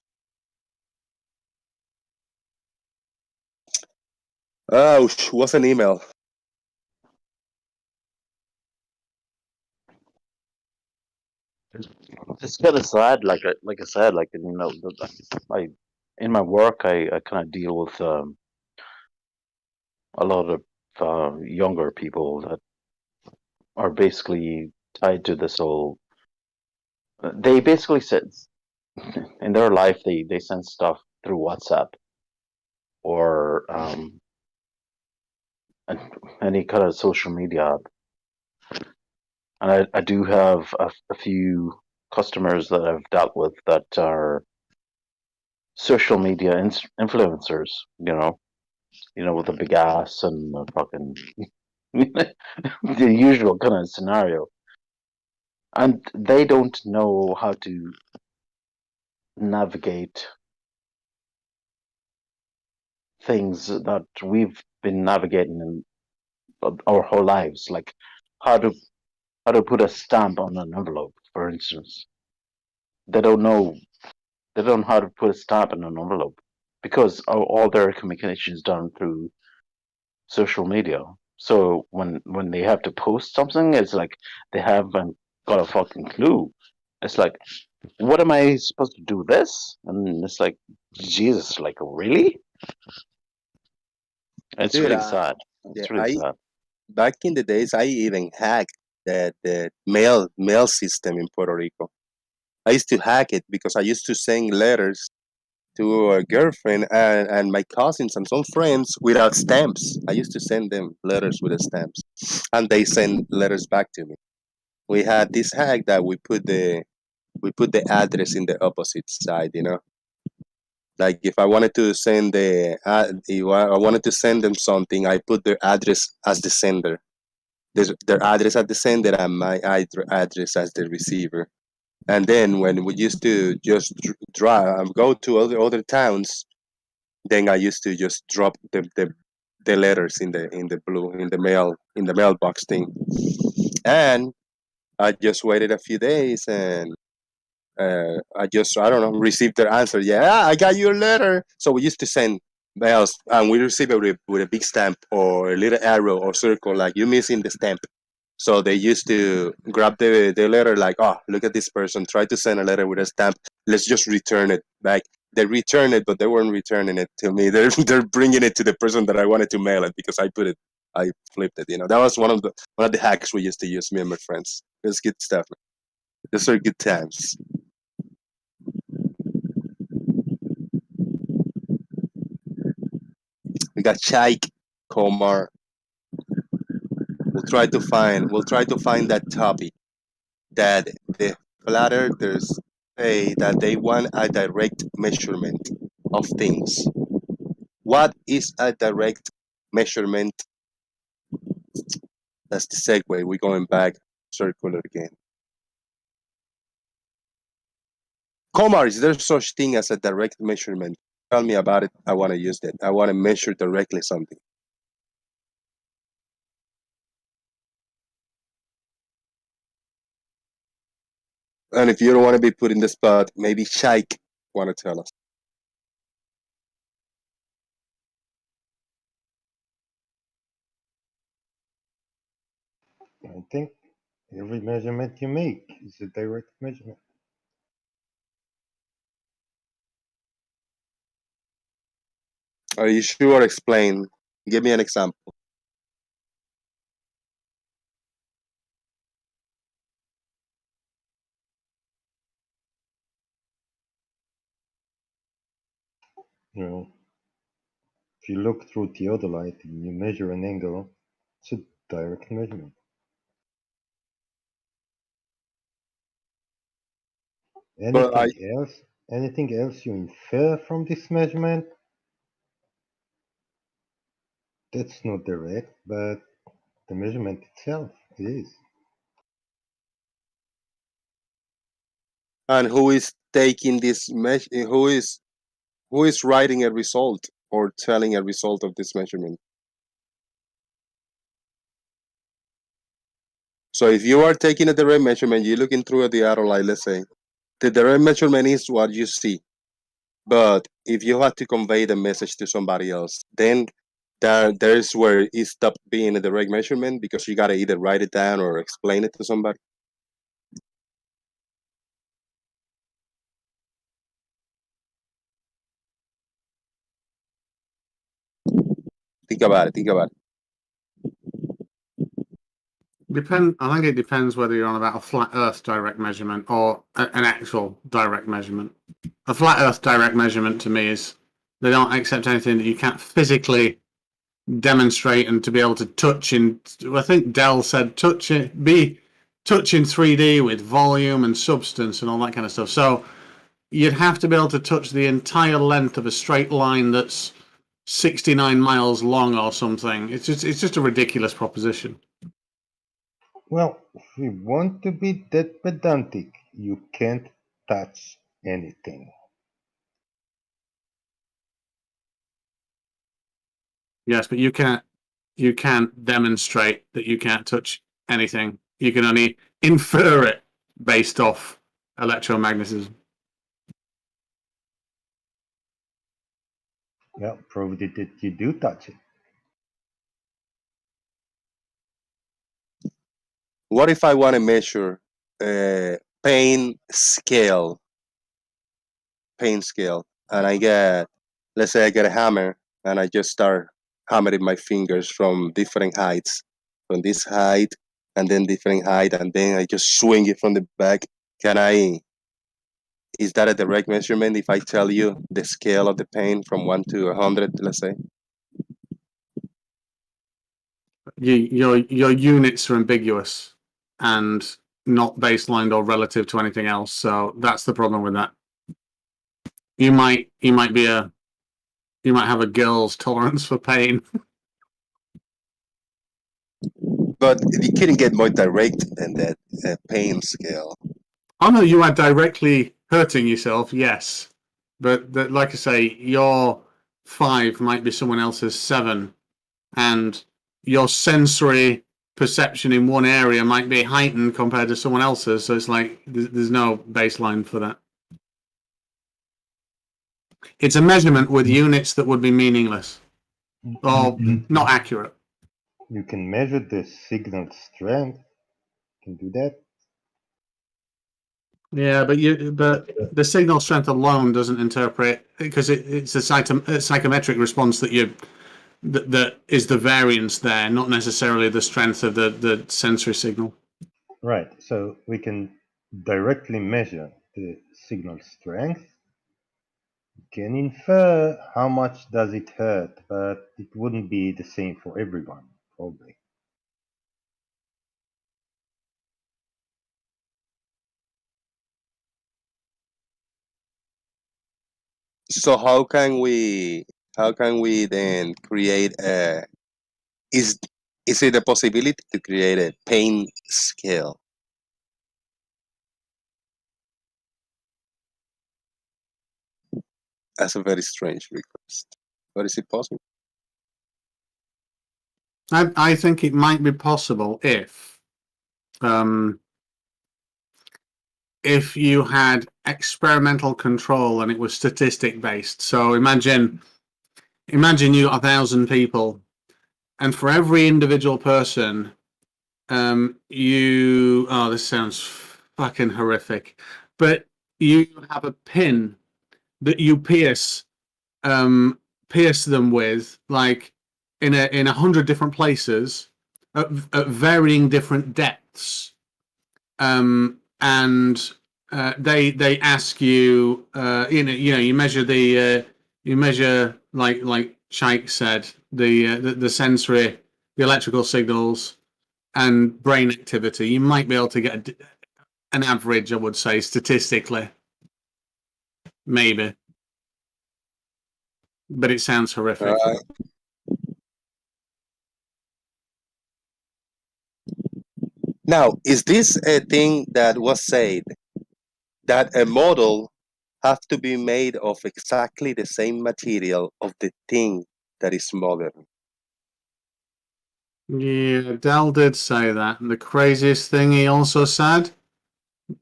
Speaker 2: Oh, what's an email?
Speaker 4: It's kind of sad, like I said, I in my work, I kind of deal with a lot of younger people that are basically tied to this whole. They basically said in their life they send stuff through WhatsApp or any kind of social media app. And I do have a few customers that I've dealt with that are social media influencers, with the big ass and the fucking the usual kind of scenario. And they don't know how to navigate things that we've been navigating in our whole lives, like how to put a stamp on an envelope, for instance. They don't know they don't know how to put a stamp on an envelope because all their communication is done through social media. So when they have to post something, it's like they haven't got a fucking clue. It's like, what am I supposed to do this? And it's like, Jesus, like really? It's
Speaker 2: Dude,
Speaker 4: really sad.
Speaker 2: yeah,
Speaker 4: It's really sad.
Speaker 2: back in the days, I even hacked the mail system in Puerto Rico. I used to hack it because I used to send letters to a girlfriend and my cousins and some friends without stamps. I used to send them letters with the stamps, and they send letters back to me. We had this hack that we put the address in the opposite side. Like if I wanted to send if I wanted to send them something, I put their address as the sender. Their address as the sender and my address as the receiver. And then when we used to just drive, go to other towns, then I used to just drop the letters in the mailbox thing, and I just waited a few days and I don't know, received their answer. Yeah, I got your letter. So we used to send mails and we receive it with a big stamp or a little arrow or circle, like you missing the stamp. So they used to grab the letter, like, oh, look at this person, try to send a letter with a stamp. Let's just return it back. They return it, but they weren't returning it to me. They're bringing it to the person that I wanted to mail it because I flipped it. That was one of the hacks we used to use, me and my friends. It was good stuff. Those are good times. We got Chaik, Komar. We'll try to find that topic that the flat earthers say that they want a direct measurement of things. What is a direct measurement? That's the segue. We're going back circular again. Komar, is there such thing as a direct measurement? Tell me about it. I want to use that. I want to measure directly something. And if you don't want to be put in the spot, maybe Shaik want to tell us.
Speaker 5: I think every measurement you make is a direct measurement.
Speaker 2: Are you sure? Explain. Give me an example.
Speaker 5: You know, if you look through theodolite and you measure an angle, it's a direct measurement.
Speaker 2: But
Speaker 5: Anything else you infer from this measurement, that's not direct, but the measurement itself is.
Speaker 2: and who is taking this who is writing a result or telling a result of this measurement? So if you are taking a direct measurement, you're looking through a theodolite, let's say, the direct measurement is what you see. But if you had to convey the message to somebody else, then there's where it stopped being a direct measurement because you gotta either write it down or explain it to somebody. Think about it. Think about it.
Speaker 3: I think it depends whether you're on about a flat Earth direct measurement or an actual direct measurement. A flat Earth direct measurement to me is they don't accept anything that you can't physically demonstrate and to be able to touch in. I think Dell said touch in 3D with volume and substance and all that kind of stuff. So you'd have to be able to touch the entire length of a straight line that's 69 miles long or something. It's just a ridiculous proposition.
Speaker 5: Well, if you want to be that pedantic, you can't touch anything.
Speaker 3: Yes, but you can't demonstrate that you can't touch anything. You can only infer it based off electromagnetism.
Speaker 5: Well, provided that you do touch it.
Speaker 2: What if I want to measure pain scale, and let's say I get a hammer and I just start hammering my fingers from different heights, from this height and then different height, and then I just swing it from the back. Is that a direct measurement if I tell you the scale of the pain from 1 to 100, let's say?
Speaker 3: Your units are ambiguous and not baselined or relative to anything else. So that's the problem with that. You might have a girl's tolerance for pain.
Speaker 2: But you couldn't get more direct than that pain scale.
Speaker 3: Oh no, you are directly hurting yourself, yes. But like I say, your 5 might be someone else's 7, and your sensory perception in one area might be heightened compared to someone else's. So it's like there's no baseline for that. It's a measurement with units that would be meaningless or not accurate.
Speaker 5: You can measure the signal strength. You can do that.
Speaker 3: Yeah, but the signal strength alone doesn't interpret, because it's a psychometric response that is the variance there, not necessarily the strength of the sensory signal.
Speaker 5: Right. So we can directly measure the signal strength. You can infer how much does it hurt, but it wouldn't be the same for everyone, probably.
Speaker 2: So how can we then create is it a possibility to create a pain scale? That's a very strange request. But is it possible?
Speaker 3: I think it might be possible if you had experimental control and it was statistic based. So imagine you got 1,000 people, and for every individual person, this sounds fucking horrific, but you have a pin that you pierce them with, like in 100 different places at varying different depths, and they ask you, you measure like Shaikh said, the sensory, the electrical signals and brain activity. You might be able to get an average, I would say, statistically, maybe, but it sounds horrific.
Speaker 2: Now, is this a thing that was said that a model have to be made of exactly the same material of the thing that is modern?
Speaker 3: Yeah, Dell did say that. And the craziest thing he also said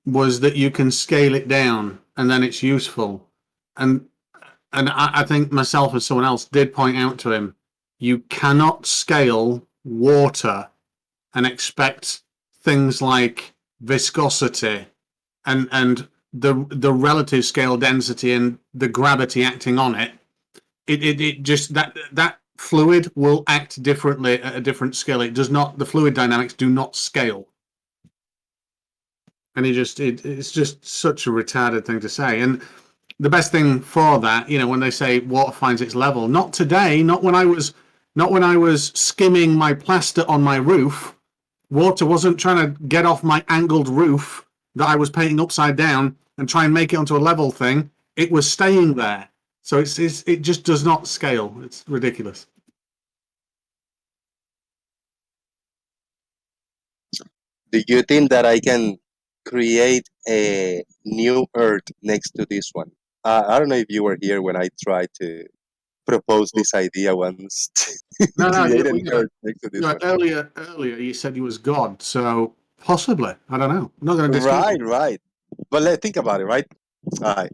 Speaker 3: was that you can scale it down and then it's useful. And I think myself and someone else did point out to him, you cannot scale water and expect things like viscosity and the relative scale density and the gravity acting on it. It just that fluid will act differently at a different scale. It does not. The fluid dynamics do not scale. And it's just such a retarded thing to say. And the best thing for that, when they say water finds its level, not today, not when I was skimming my plaster on my roof. Water wasn't trying to get off my angled roof that I was painting upside down and try and make it onto a level thing. It was staying there. So it just does not scale. It's ridiculous.
Speaker 2: Do you think that I can create a new Earth next to this one? I don't know if you were here when I tried to propose this idea once.
Speaker 3: No,
Speaker 2: Create an Earth next to this one.
Speaker 3: earlier you said he was God, so possibly. I don't know. I'm not going to dispute.
Speaker 2: Right. But let's think about it, right? Alright.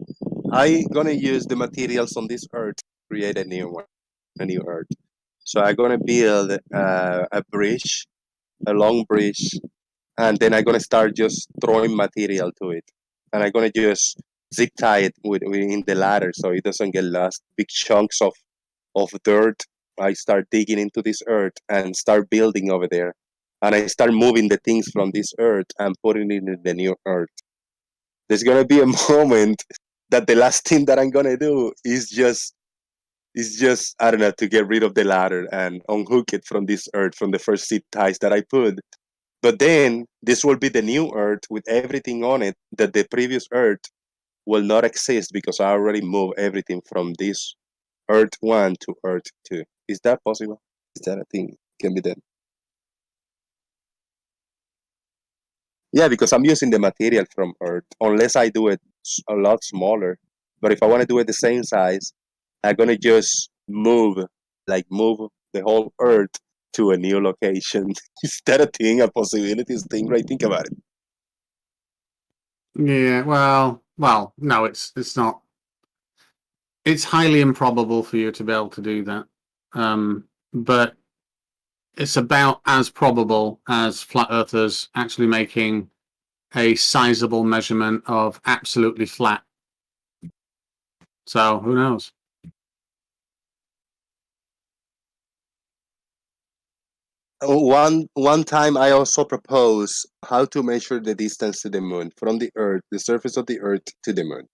Speaker 2: I gonna use the materials on this Earth to create a new one, a new Earth. So I'm gonna build a bridge, a long bridge, and then I'm gonna start just throwing material to it, and I'm gonna just zip tie it in the ladder so it doesn't get lost. Big chunks of dirt. I start digging into this earth and start building over there, and I start moving the things from this earth and putting it in the new earth. There's gonna be a moment that the last thing that I'm gonna do is just I don't know, to get rid of the ladder and unhook it from this earth, from the first zip ties that I put. But then this will be the new earth with everything on it that the previous earth will not exist because I already moved everything from this earth 1 to earth 2. Is that possible? Is that a thing can be done? Yeah, because I'm using the material from earth, unless I do it a lot smaller. But if I want to do it the same size, I'm gonna just move the whole earth to a new location. Is that a thing, a possibility, thing, right? Think about it.
Speaker 3: Yeah, well, no, it's not. It's highly improbable for you to be able to do that. But it's about as probable as flat earthers actually making a sizable measurement of absolutely flat. So who knows?
Speaker 2: One time I also proposed how to measure the distance to the moon from the earth, the surface of the earth to the moon.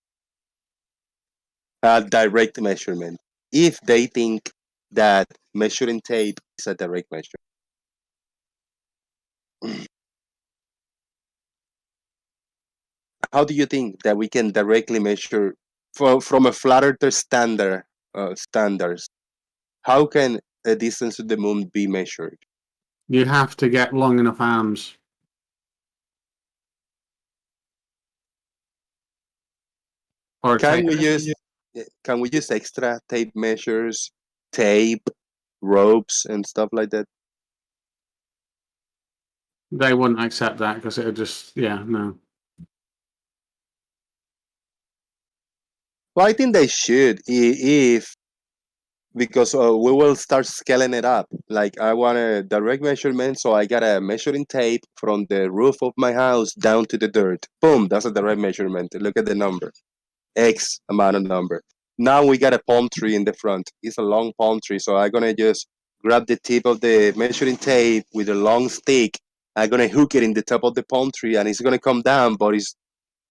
Speaker 2: A direct measurement. If they think that measuring tape is a direct measure. How do you think that we can directly measure from a flat earther standards? How can a distance to the moon be measured?
Speaker 3: You have to get long enough arms. Or
Speaker 2: Can
Speaker 3: tape.
Speaker 2: we use extra tape measures, tape, ropes, and stuff like that?
Speaker 3: They wouldn't accept that because it would just, no.
Speaker 2: Well, I think they should. If because we will start scaling it up. Like I want a direct measurement, so I got a measuring tape from the roof of my house down to the dirt. Boom, that's a direct measurement. Look at the number, X amount of number. Now we got a palm tree in the front. It's a long palm tree, so I'm gonna just grab the tip of the measuring tape with a long stick. I'm gonna hook it in the top of the palm tree, and it's gonna come down, but it's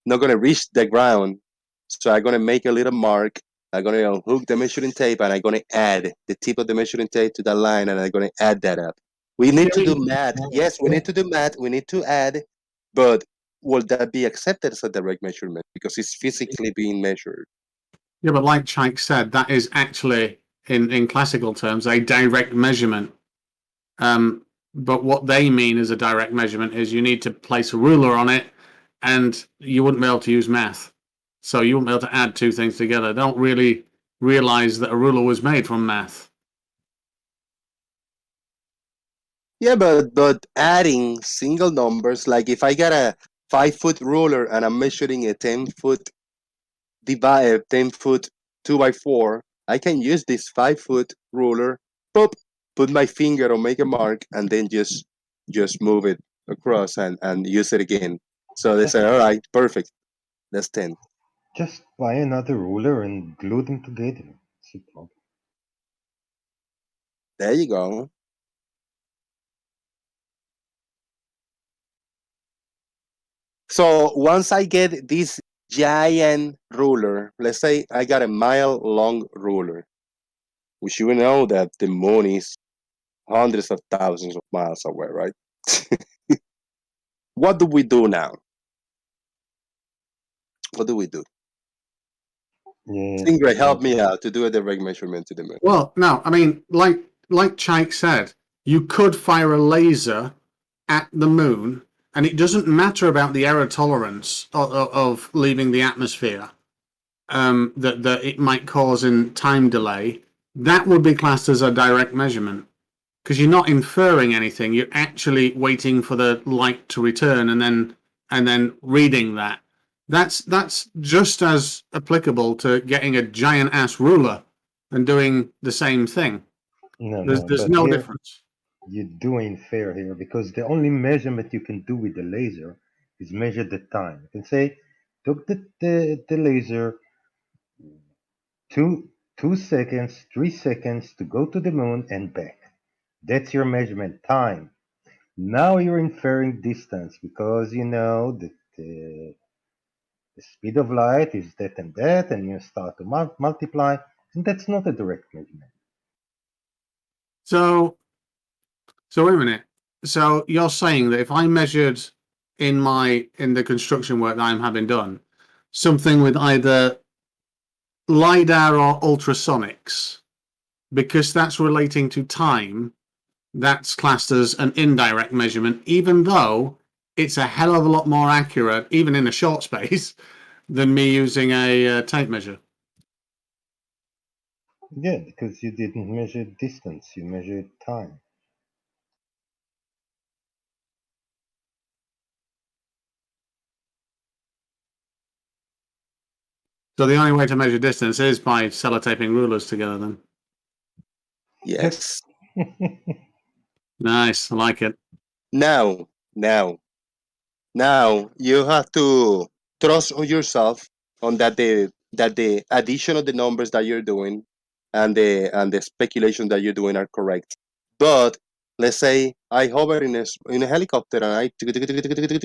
Speaker 2: not gonna reach the ground. So I'm gonna make a little mark. I'm gonna unhook the measuring tape, and I'm gonna add the tip of the measuring tape to that line, and I'm gonna add that up. We need to do math. Yes, we need to do math. We need to add, but will that be accepted as a direct measurement because it's physically being measured?
Speaker 3: Yeah, but like Chaik said, that is actually, in classical terms, a direct measurement. But what they mean as a direct measurement is you need to place a ruler on it, and you wouldn't be able to use math. So you wouldn't be able to add two things together. They don't really realize that a ruler was made from math.
Speaker 2: Yeah, but adding single numbers, like if I got a 5-foot ruler and I'm measuring a 10-foot divide, 10-foot 2x4, I can use this 5-foot ruler, pop, put my finger or make a mark, and then just move it across and use it again. So they say, all right, perfect. That's 10.
Speaker 5: Just buy another ruler and glue them together. It's a problem.
Speaker 2: There you go. So once I get this giant ruler, let's say I got a mile long ruler, which you know that the moon is hundreds of thousands of miles away, right? What do we do now? What do we do?
Speaker 5: Yeah.
Speaker 2: Stingray, help me out to do a direct measurement to the moon.
Speaker 3: Well, no, I mean, like Chaik said, you could fire a laser at the moon, and it doesn't matter about the error tolerance of leaving the atmosphere that it might cause in time delay. That would be classed as a direct measurement because you're not inferring anything. You're actually waiting for the light to return and then reading that. That's just as applicable to getting a giant ass ruler and doing the same thing.
Speaker 5: No,
Speaker 3: There's
Speaker 5: but
Speaker 3: no
Speaker 5: here
Speaker 3: difference.
Speaker 5: you're doing fair here because the only measurement you can do with the laser is measure the time. You can say, took the laser 2 seconds, 3 seconds to go to the moon and back. That's your measurement time. Now you're inferring distance because you know that the speed of light is that, and you start to multiply, and that's not a direct measurement.
Speaker 3: So wait a minute. So you're saying that if I measured in the construction work that I'm having done something with either LiDAR or ultrasonics, because that's relating to time, that's classed as an indirect measurement, even though it's a hell of a lot more accurate, even in a short space, than me using a tape measure.
Speaker 5: Yeah, because you didn't measure distance, you measured time.
Speaker 3: So the only way to measure distance is by sellotaping rulers together then.
Speaker 2: Yes.
Speaker 3: Nice, I like it.
Speaker 2: Now you have to trust on yourself on that the addition of the numbers that you're doing and the speculation that you're doing are correct. But let's say I hover in a helicopter and I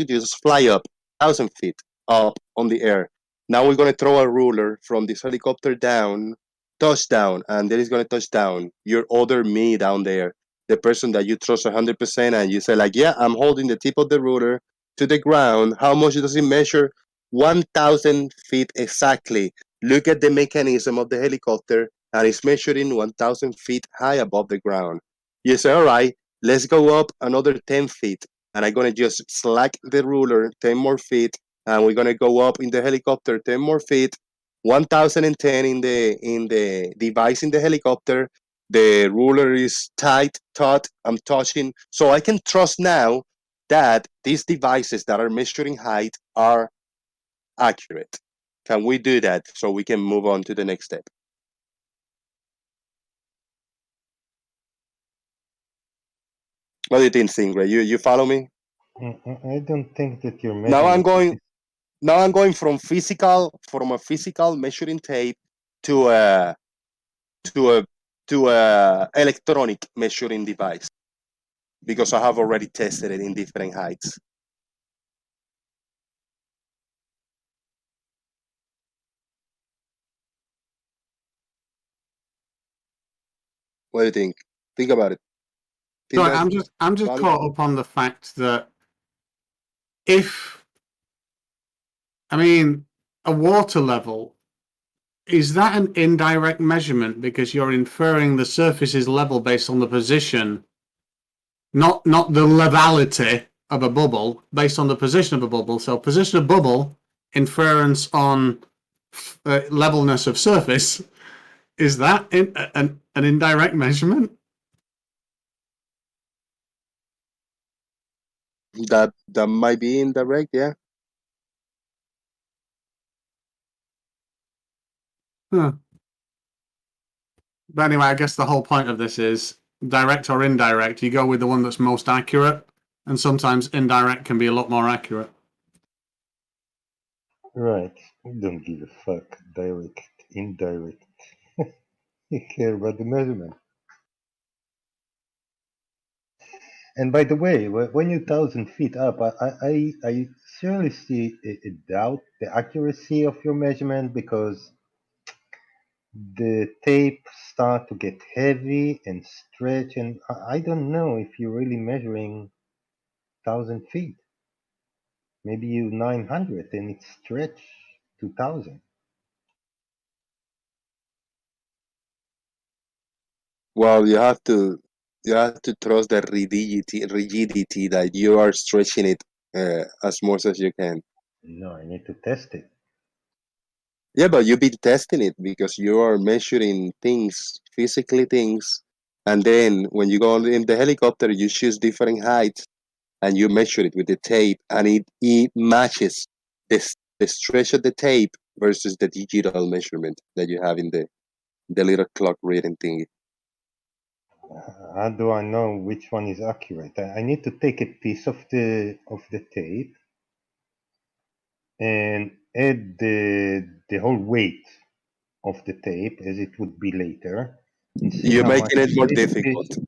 Speaker 2: just fly up 1,000 feet up on the air. Now we're gonna throw a ruler from this helicopter down, touchdown, and then it's gonna touch down. Your other me down there, the person that you trust 100%, and you say like, yeah, I'm holding the tip of the ruler to the ground. How much does it measure? 1,000 feet exactly. Look at the mechanism of the helicopter, and it's measuring 1,000 feet high above the ground. You say, all right, let's go up another 10 feet. And I'm going to just slack the ruler 10 more feet, and we're going to go up in the helicopter 10 more feet. 1,010 in the device in the helicopter. The ruler is tight, taut, I'm touching. So I can trust now that these devices that are measuring height are accurate. Can we do that so we can move on to the next step? What do you think, Stingray? You follow me?
Speaker 5: I don't think that you're
Speaker 2: Now I'm
Speaker 5: measuring.
Speaker 2: going from a physical measuring tape to a electronic measuring device, because I have already tested it in different heights. What do you think? Think about it.
Speaker 3: So I'm just caught up on the fact that if, I mean, a water level, is that an indirect measurement because you're inferring the surface's level based on the position, not the levelity of a bubble, based on the position of a bubble. So position of bubble, inference on levelness of surface. Is that an indirect measurement?
Speaker 2: That might be indirect, yeah.
Speaker 3: Huh. But anyway, I guess the whole point of this is direct or indirect. You go with the one that's most accurate, and sometimes indirect can be a lot more accurate.
Speaker 5: Right. Don't give a fuck. Direct, indirect. You care about the measurement. And by the way, when you're 1,000 feet up, I seriously doubt the accuracy of your measurement, because the tape start to get heavy and stretch, and I don't know if you're really measuring 1,000 feet. Maybe you 900 and it stretch to 1,000.
Speaker 2: Well, you have to trust the rigidity that you are stretching it as much as you can.
Speaker 5: No, I need to test it.
Speaker 2: Yeah, but you've been testing it because you are measuring things, physically things, and then when you go in the helicopter, you choose different heights and you measure it with the tape, and it matches the stretch of the tape versus the digital measurement that you have in the little clock reading thingy.
Speaker 5: How do I know which one is accurate? I need to take a piece of the tape and add the whole weight of the tape as it would be later, and see
Speaker 2: You're
Speaker 5: how much
Speaker 2: making it more
Speaker 5: this
Speaker 2: difficult.
Speaker 5: piece.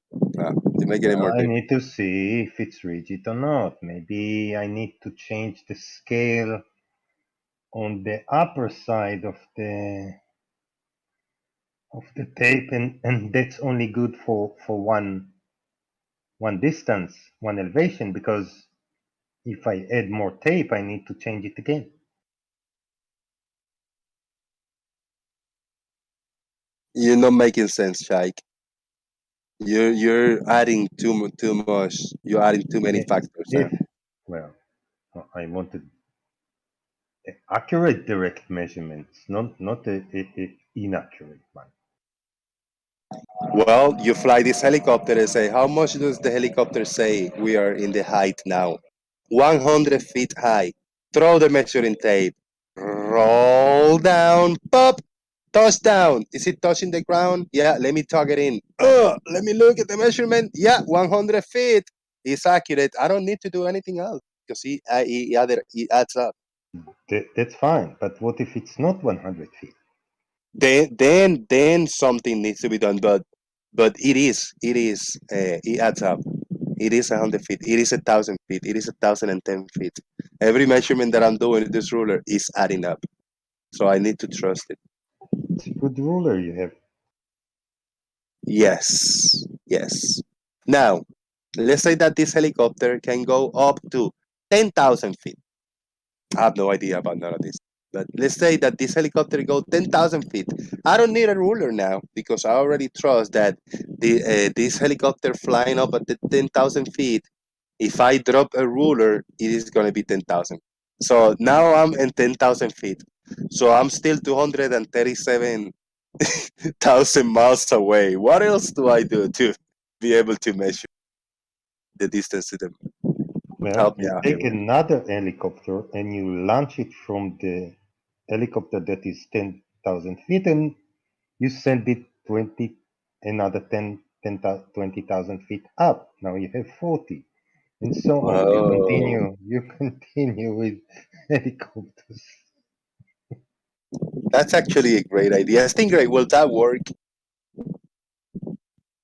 Speaker 2: You're making it more
Speaker 5: I
Speaker 2: difficult.
Speaker 5: need to see if it's rigid or not. Maybe I need to change the scale on the upper side of the tape, and that's only good for one distance, one elevation, because if I add more tape, I need to change it again.
Speaker 2: You're not making sense, Shaik. You're adding too much. You're adding too many factors.
Speaker 5: Well, I wanted accurate direct measurements, not a inaccurate one.
Speaker 2: Well, you fly this helicopter and say, how much does the helicopter say we are in the height now? 100 feet high. Throw the measuring tape. Roll down. Pop. Touchdown. Is it touching the ground? Yeah, let me tug it in. Let me look at the measurement. Yeah, 100 feet. It's accurate. I don't need to do anything else because it adds up.
Speaker 5: That's fine, but what if it's not 100 feet?
Speaker 2: Then something needs to be done. But it adds up. It is 100 feet. It is 1,000 feet. It is 1,010 feet. Every measurement that I'm doing with this ruler is adding up. So I need to trust it.
Speaker 5: It's a good ruler you have.
Speaker 2: Yes. Now, let's say that this helicopter can go up to 10,000 feet. I have no idea about none of this. But let's say that this helicopter go 10,000 feet. I don't need a ruler now because I already trust that this helicopter flying up at the 10,000 feet, if I drop a ruler, it is going to be 10,000. So now I'm in 10,000 feet. So I'm still 237,000 miles away. What else do I do to be able to measure the distance to them?
Speaker 5: Well,
Speaker 2: Help me
Speaker 5: you
Speaker 2: out
Speaker 5: take
Speaker 2: here.
Speaker 5: another helicopter and you launch it from the helicopter that is 10,000 feet, and you send it another 20,000 feet up. Now you have 40, and so on.
Speaker 2: Oh,
Speaker 5: You continue with helicopters.
Speaker 2: that's actually a great idea. Stingray, will that work?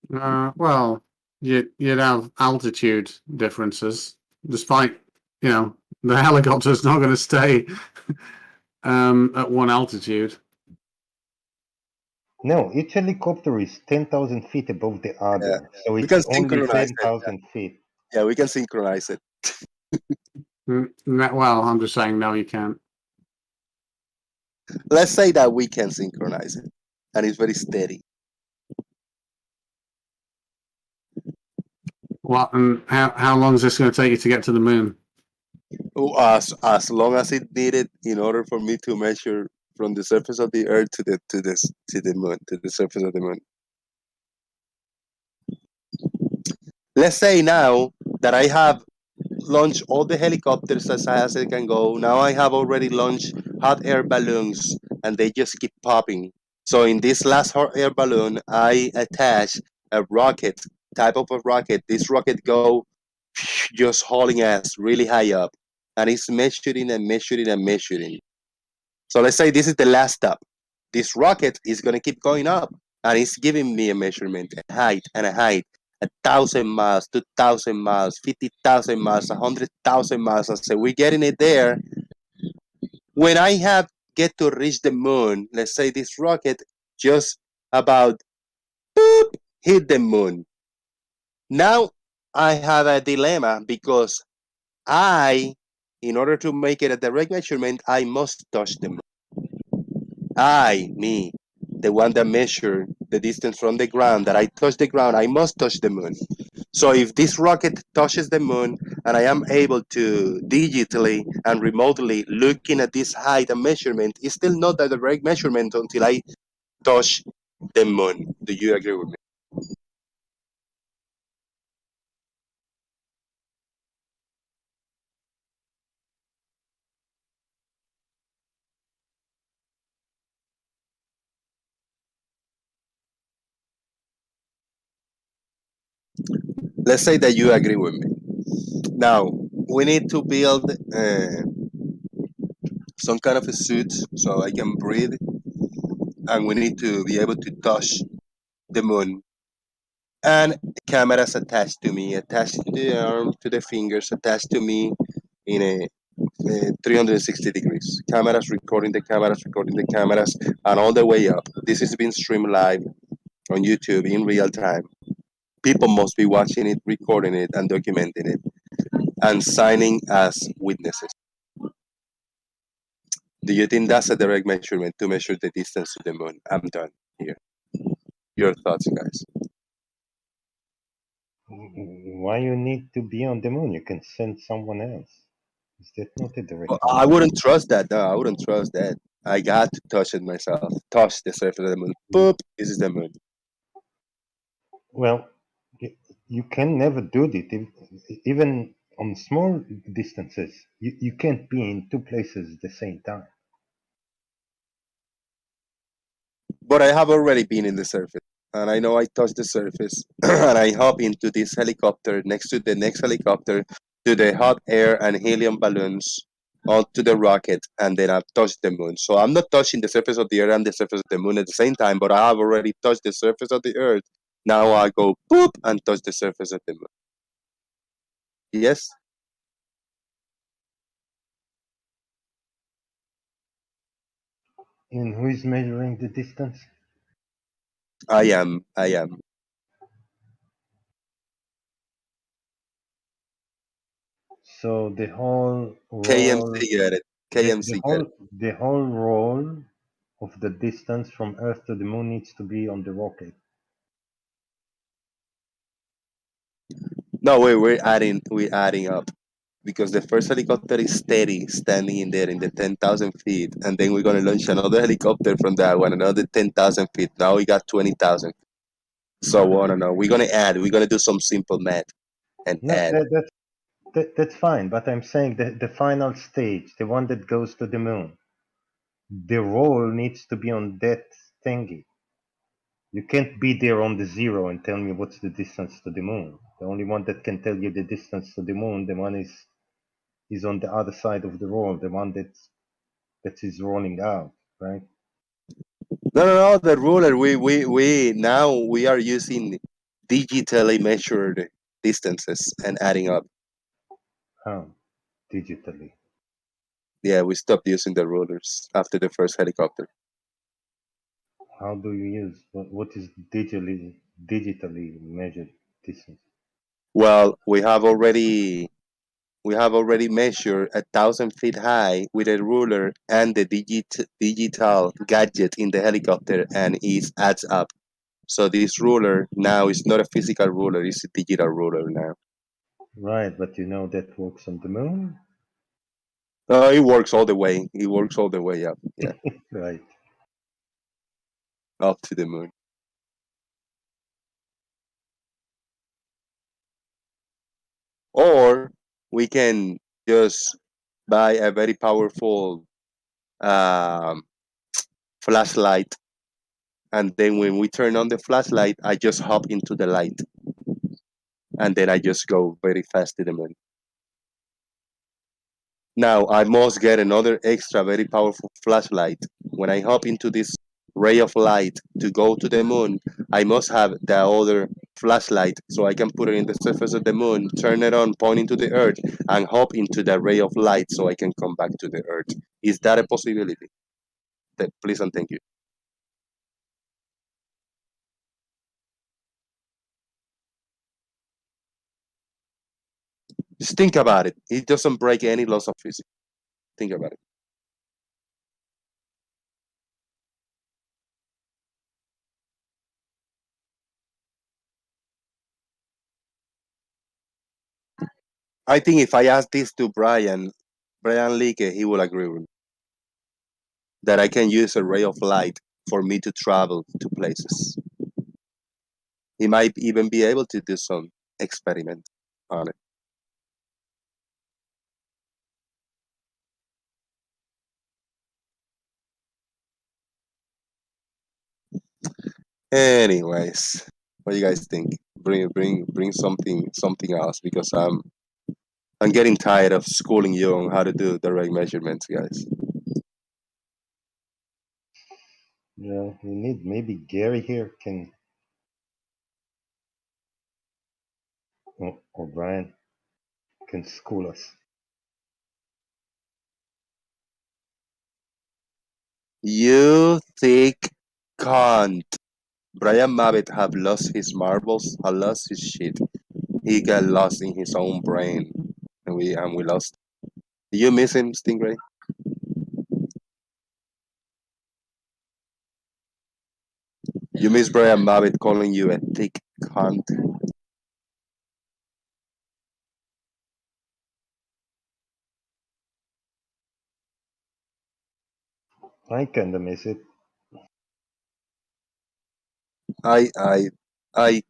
Speaker 3: Well, you'd have altitude differences, despite the helicopter's not going to stay at one altitude.
Speaker 5: No, each helicopter is 10,000 feet above the
Speaker 2: Yeah.
Speaker 5: other, so
Speaker 2: We
Speaker 5: it's
Speaker 2: can
Speaker 5: only
Speaker 2: synchronize it.
Speaker 5: 10,000 feet.
Speaker 2: Yeah, we can synchronize it.
Speaker 3: Well, I'm just saying, no, you can't.
Speaker 2: Let's say that we can synchronize it, and it's very steady.
Speaker 3: What and how long is this going to take you to get to the moon?
Speaker 2: As long as it needed in order for me to measure from the surface of the Earth to the moon, to the surface of the moon. Let's say now that I have launched all the helicopters as high as I can go. Now I have already launched hot air balloons, and they just keep popping. So in this last hot air balloon, I attach a rocket, type of a rocket. This rocket go just hauling ass really high up, and it's measuring and measuring and measuring. So let's say this is the last stop. This rocket is gonna keep going up, and it's giving me a measurement, a height, and a height. 1,000 miles, 2,000 miles, 50,000 miles, 100,000 miles. I say we're getting it there. When I have get to reach the moon, let's say this rocket just about boop, hit the moon. Now I have a dilemma because in order to make it a direct measurement, I must touch the moon. Me, the one that measured the distance from the ground, that I touch the ground, I must touch the moon. So if this rocket touches the moon and I am able to digitally and remotely looking at this height and measurement, it's still not a direct measurement until I touch the moon. Do you agree with me? Let's say that you agree with me. Now, we need to build some kind of a suit so I can breathe, and we need to be able to touch the moon. And cameras attached to me, attached to the arm, to the fingers, attached to me in a 360 degrees. Recording the cameras, and all the way up. This is being streamed live on YouTube in real time. People must be watching it, recording it, and documenting it, and signing as witnesses. Do you think that's a direct measurement to measure the distance to the moon? I'm done here. Your thoughts, guys.
Speaker 5: Why you need to be on the moon? You can send someone else. Is that not a direct
Speaker 2: Well, I
Speaker 5: measurement?
Speaker 2: wouldn't trust that. No, I wouldn't trust that. I got to touch it myself. Touch the surface of the moon. Boop. This is the moon.
Speaker 5: Well, you can never do it. Even on small distances, you can't be in two places at the same time.
Speaker 2: But I have already been in the surface, and I know I touched the surface, and I hop into this helicopter next to the next helicopter to the hot air and helium balloons onto the rocket, and then I've touched the moon. So I'm not touching the surface of the earth and the surface of the moon at the same time, but I have already touched the surface of the earth. Now I go boop and touch the surface of the moon. Yes,
Speaker 5: And who is measuring the distance?
Speaker 2: I am. I am.
Speaker 5: So the whole role,
Speaker 2: KMC got it. KMC got it.
Speaker 5: the whole role of the distance from Earth to the Moon needs to be on the rocket.
Speaker 2: No, we're adding up because the first helicopter is steady, standing in there in the 10,000 feet, and then we're gonna launch another helicopter from that one, another 10,000 feet. Now we got 20,000. So on and on. We're gonna add. We're gonna do some simple math and
Speaker 5: No,
Speaker 2: add.
Speaker 5: that's fine. But I'm saying the final stage, the one that goes to the Moon, the role needs to be on that thingy. You can't be there on the zero and tell me what's the distance to the moon. The only one that can tell you the distance to the moon, the one is on the other side of the roll, the one that is rolling out, right?
Speaker 2: No. The ruler. We now we are using digitally measured distances and adding up.
Speaker 5: How? Digitally.
Speaker 2: Yeah, we stopped using the rulers after the first helicopter.
Speaker 5: How do you use what is digitally measured distance?
Speaker 2: Well, we have already measured 1,000 feet high with a ruler and the digital gadget in the helicopter, and it adds up. So this ruler now is not a physical ruler; it's a digital ruler now.
Speaker 5: Right, but you know that works on the moon?
Speaker 2: It works all the way. It works all the way up. Yeah,
Speaker 5: Right.
Speaker 2: up to the moon. Or we can just buy a very powerful um, flashlight, and then when we turn on the flashlight, I just hop into the light, and then I just go very fast to the moon. Now I must get another extra very powerful flashlight. When I hop into this ray of light to go to the moon, I must have the other flashlight so I can put it in the surface of the moon, turn it on, pointing to the earth, and hop into the ray of light so I can come back to the earth. Is that a possibility? Please and thank you. Just think about it. It doesn't break any laws of physics. Think about it. I think if I ask this to Brian Leakey, he will agree with me that I can use a ray of light for me to travel to places. He might even be able to do some experiment on it. Anyways, what do you guys think? Bring something else because I'm getting tired of schooling you on how to do direct measurements, guys.
Speaker 5: Yeah, we need maybe Gary here can or Brian can school us.
Speaker 2: You thick cunt. Brian Mabbott have lost his marbles, have lost his shit. He got lost in his own brain, and we lost. Do you miss him, Stingray? You miss Brian Mabbott calling you a thick cunt.
Speaker 5: I kinda miss it.
Speaker 2: I I I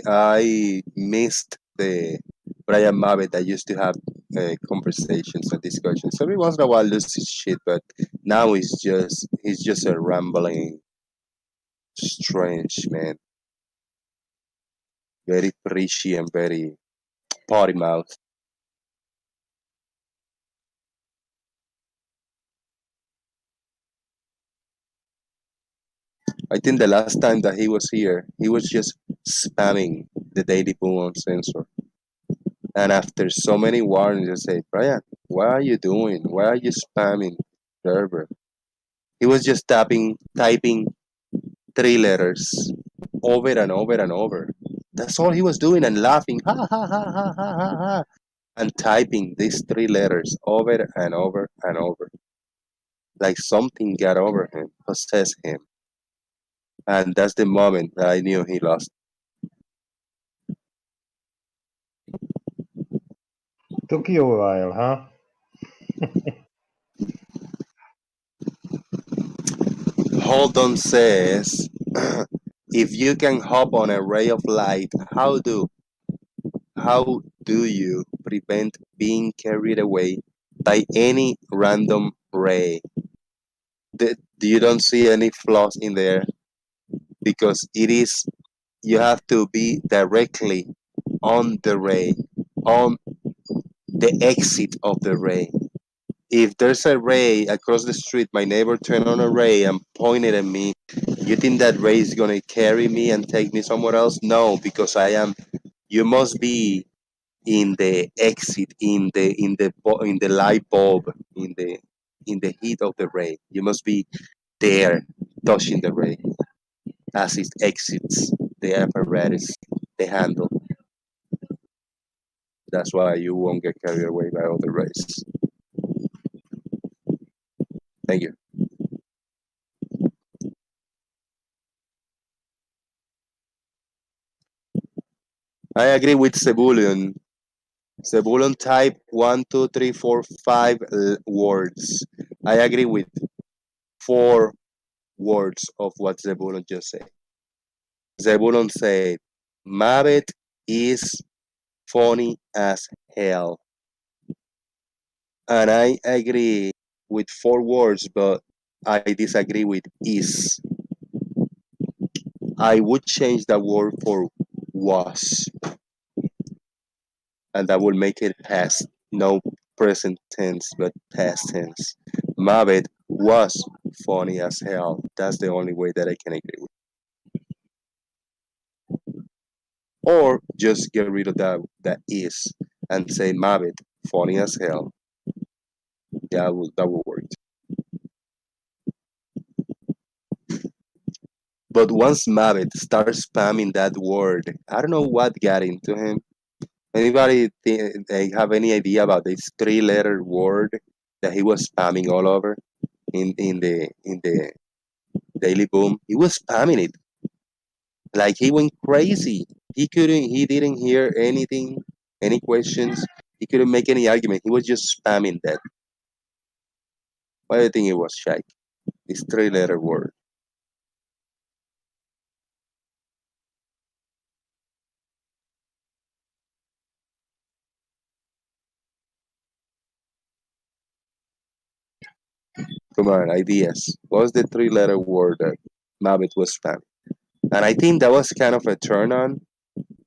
Speaker 2: I missed the Brian Mabbott that used to have conversations and discussions. Every once in a while, lose his shit, but now he's just a rambling, strange man, very preachy and very potty mouth. I think the last time that he was here, he was just spamming the Daily Boom sensor. And after so many warnings, I say, Brian, what are you doing? Why are you spamming server? He was just typing 3 letters over and over and over. That's all he was doing and laughing, ha ha ha ha ha ha ha, and typing these 3 letters over and over and over. Like something got over him, possessed him. And that's the moment that I knew he lost.
Speaker 5: Took you a while, huh?
Speaker 2: Holden says, if you can hop on a ray of light, how do you prevent being carried away by any random ray? You don't see any flaws in there. because it is, you have to be directly on the ray, on the exit of the ray. If there's a ray across the street, my neighbor turned on a ray and pointed at me, you think that ray is gonna carry me and take me somewhere else? No, because I am, you must be in the exit, in the light bulb, in the heat of the ray. You must be there touching the ray as it exits the apparatus, the handle. That's why you won't get carried away by other rays. Thank you. I agree with Cebulian. Cebulian type 1, 2, 3, 4, 5 words. I agree with 4 words of what Zebulon just said. Zebulon said, Mabet is funny as hell. And I agree with 4 words, but I disagree with is. I would change that word for was, and that would make it past, no present tense, but past tense. Mabet was funny as hell. That's the only way that I can agree with. Or just get rid of that is and say Mabet funny as hell. Yeah, that will work. But once Mabet starts spamming that word, I don't know what got into him. Anybody they have any idea about this 3-letter word that he was spamming all over in the Daily Boom? He was spamming it like he went crazy. He didn't hear anything, any questions. He couldn't make any argument. He was just spamming that. Why do you think it was, Shike? This 3-letter word. Come on, ideas. What was the 3-letter word that Mabit was spamming? And I think that was kind of a turn on.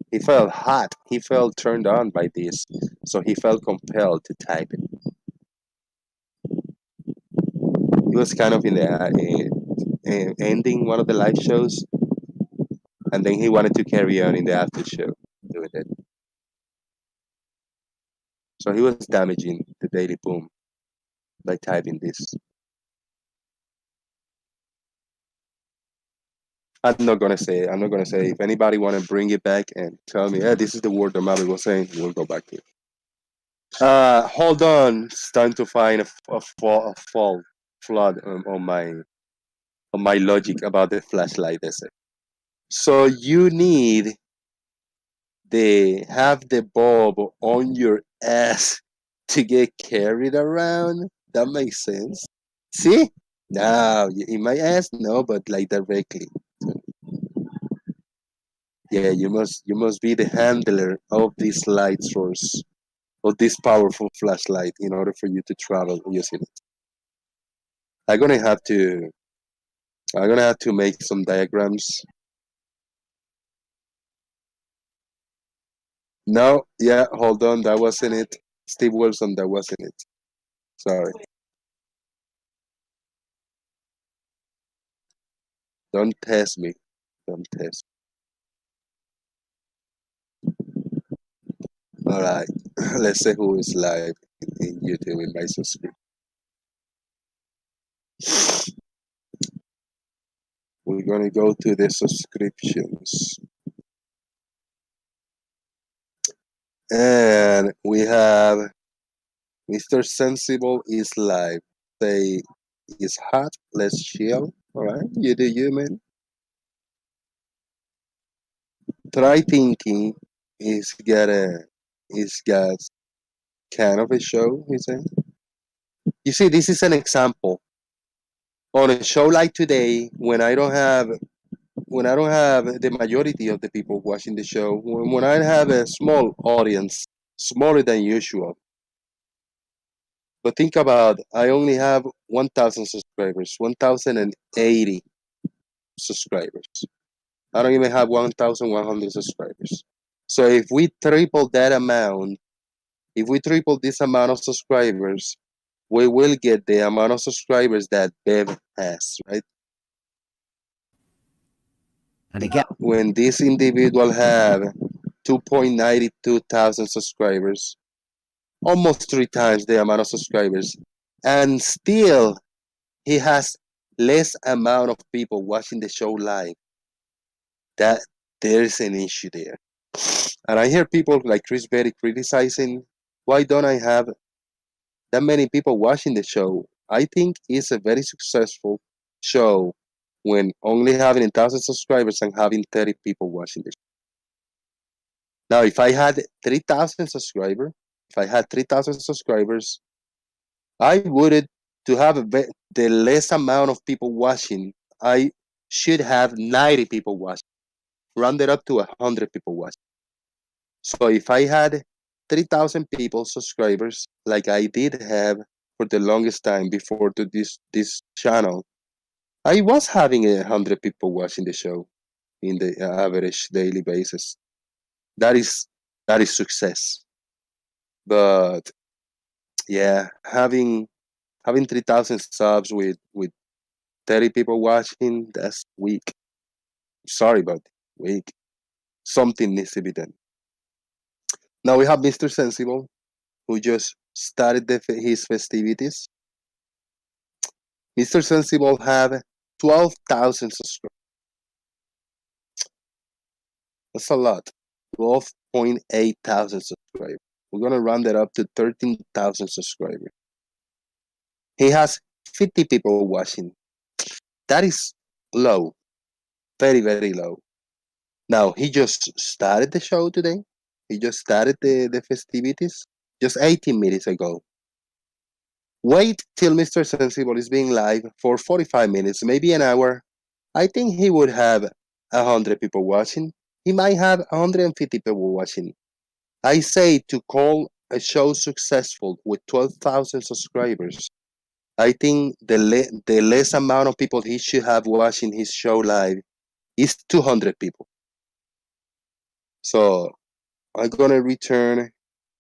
Speaker 2: He felt hot. He felt turned on by this. So he felt compelled to type it. He was kind of in the ending one of the live shows. And then he wanted to carry on in the after show doing it. So he was damaging the Daily Boom by typing this. I'm not gonna say it. I'm not gonna say it. If anybody wanna bring it back and tell me, this is the word that Mabit was saying, we'll go back to it. Hold on. It's time to find a flood on my logic about the flashlight. They say. So you need have the bulb on your ass to get carried around. That makes sense. See? No, in my ass, no, but like directly. Yeah, you must be the handler of this light source, of this powerful flashlight, in order for you to travel using it. I'm gonna have to I'm gonna have to make some diagrams. No, yeah, hold on, that wasn't it. Steve Wilson, that wasn't it. Sorry. Don't test me. Don't test. All right. Let's see who is live in YouTube in my subscription. We're gonna go to the subscriptions. And we have Mr. Sensible is live. Say it's hot. Let's chill. All right, you do you, man. Try thinking. He's got kind of a show. He said. You see, this is an example. On a show like today, when I don't have the majority of the people watching the show, when I have a small audience, smaller than usual. But think about, I only have 1,000 subscribers, 1,080 subscribers. I don't even have 1,100 subscribers. So if we triple that amount, if we triple this amount of subscribers, we will get the amount of subscribers that Bev has, right?
Speaker 6: And again,
Speaker 2: When this individual have 2.92 thousand subscribers, almost 3 times the amount of subscribers, and still he has less amount of people watching the show live, that there's an issue there. And I hear people like Chris Berry criticizing, why don't I have that many people watching the show? I think it's a very successful show when only having 1,000 subscribers and having 30 people watching the show. Now, if I had 3,000 subscribers, I would, to have the less amount of people watching, I should have 90 people watching, rounded up to 100 people watching. So if I had 3,000 people subscribers, like I did have for the longest time before to this channel, I was having 100 people watching the show in the average daily basis. That is success. But yeah, having 3,000 subs with 30 people watching, that's weak. Sorry, but weak. Something needs to be done. Now we have Mr. Sensible, who just started his festivities. Mr. Sensible have 12,000 subscribers. That's a lot. 12.8 thousand subscribers. We're gonna round that up to 13,000 subscribers. He has 50 people watching. That is low. Very, very low. Now, he just started the show today. He just started the festivities just 18 minutes ago. Wait till Mr. Sensible is being live for 45 minutes, maybe an hour. I think he would have 100 people watching. He might have 150 people watching. I say to call a show successful with 12,000 subscribers, I think the less amount of people he should have watching his show live is 200 people. So I'm gonna return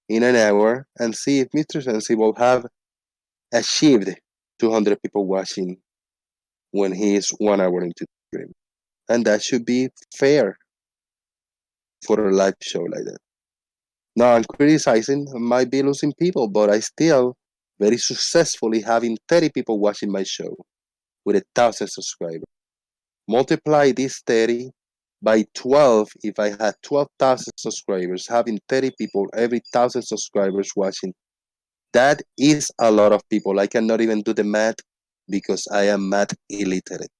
Speaker 2: in an hour and see if Mr. Sensible have achieved 200 people watching when he is 1 hour into the stream. And that should be fair for a live show like that. Now I'm criticizing, I might be losing people, but I still very successfully having 30 people watching my show with 1,000 subscribers. Multiply this 30 by 12 if I had 12,000 subscribers, having 30 people every 1,000 subscribers watching. That is a lot of people. I cannot even do the math because I am math illiterate.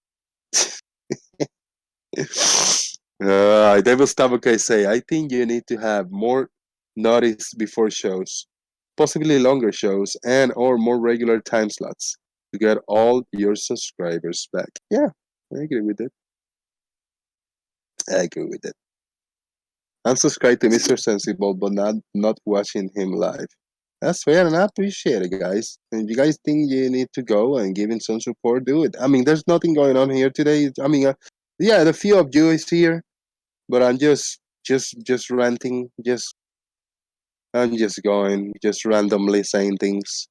Speaker 2: Devil Stabaka say, I think you need to have more notice before shows, possibly longer shows and or more regular time slots to get all your subscribers back. Yeah, I agree with it. I agree with it. I'm subscribed to Mr. Sensible, but not watching him live. That's fair, and I appreciate it, guys. And you guys think you need to go and give him some support, do it. I mean, there's nothing going on here today. I mean, yeah, the few of you is here, but I'm just ranting. I'm just going, just randomly saying things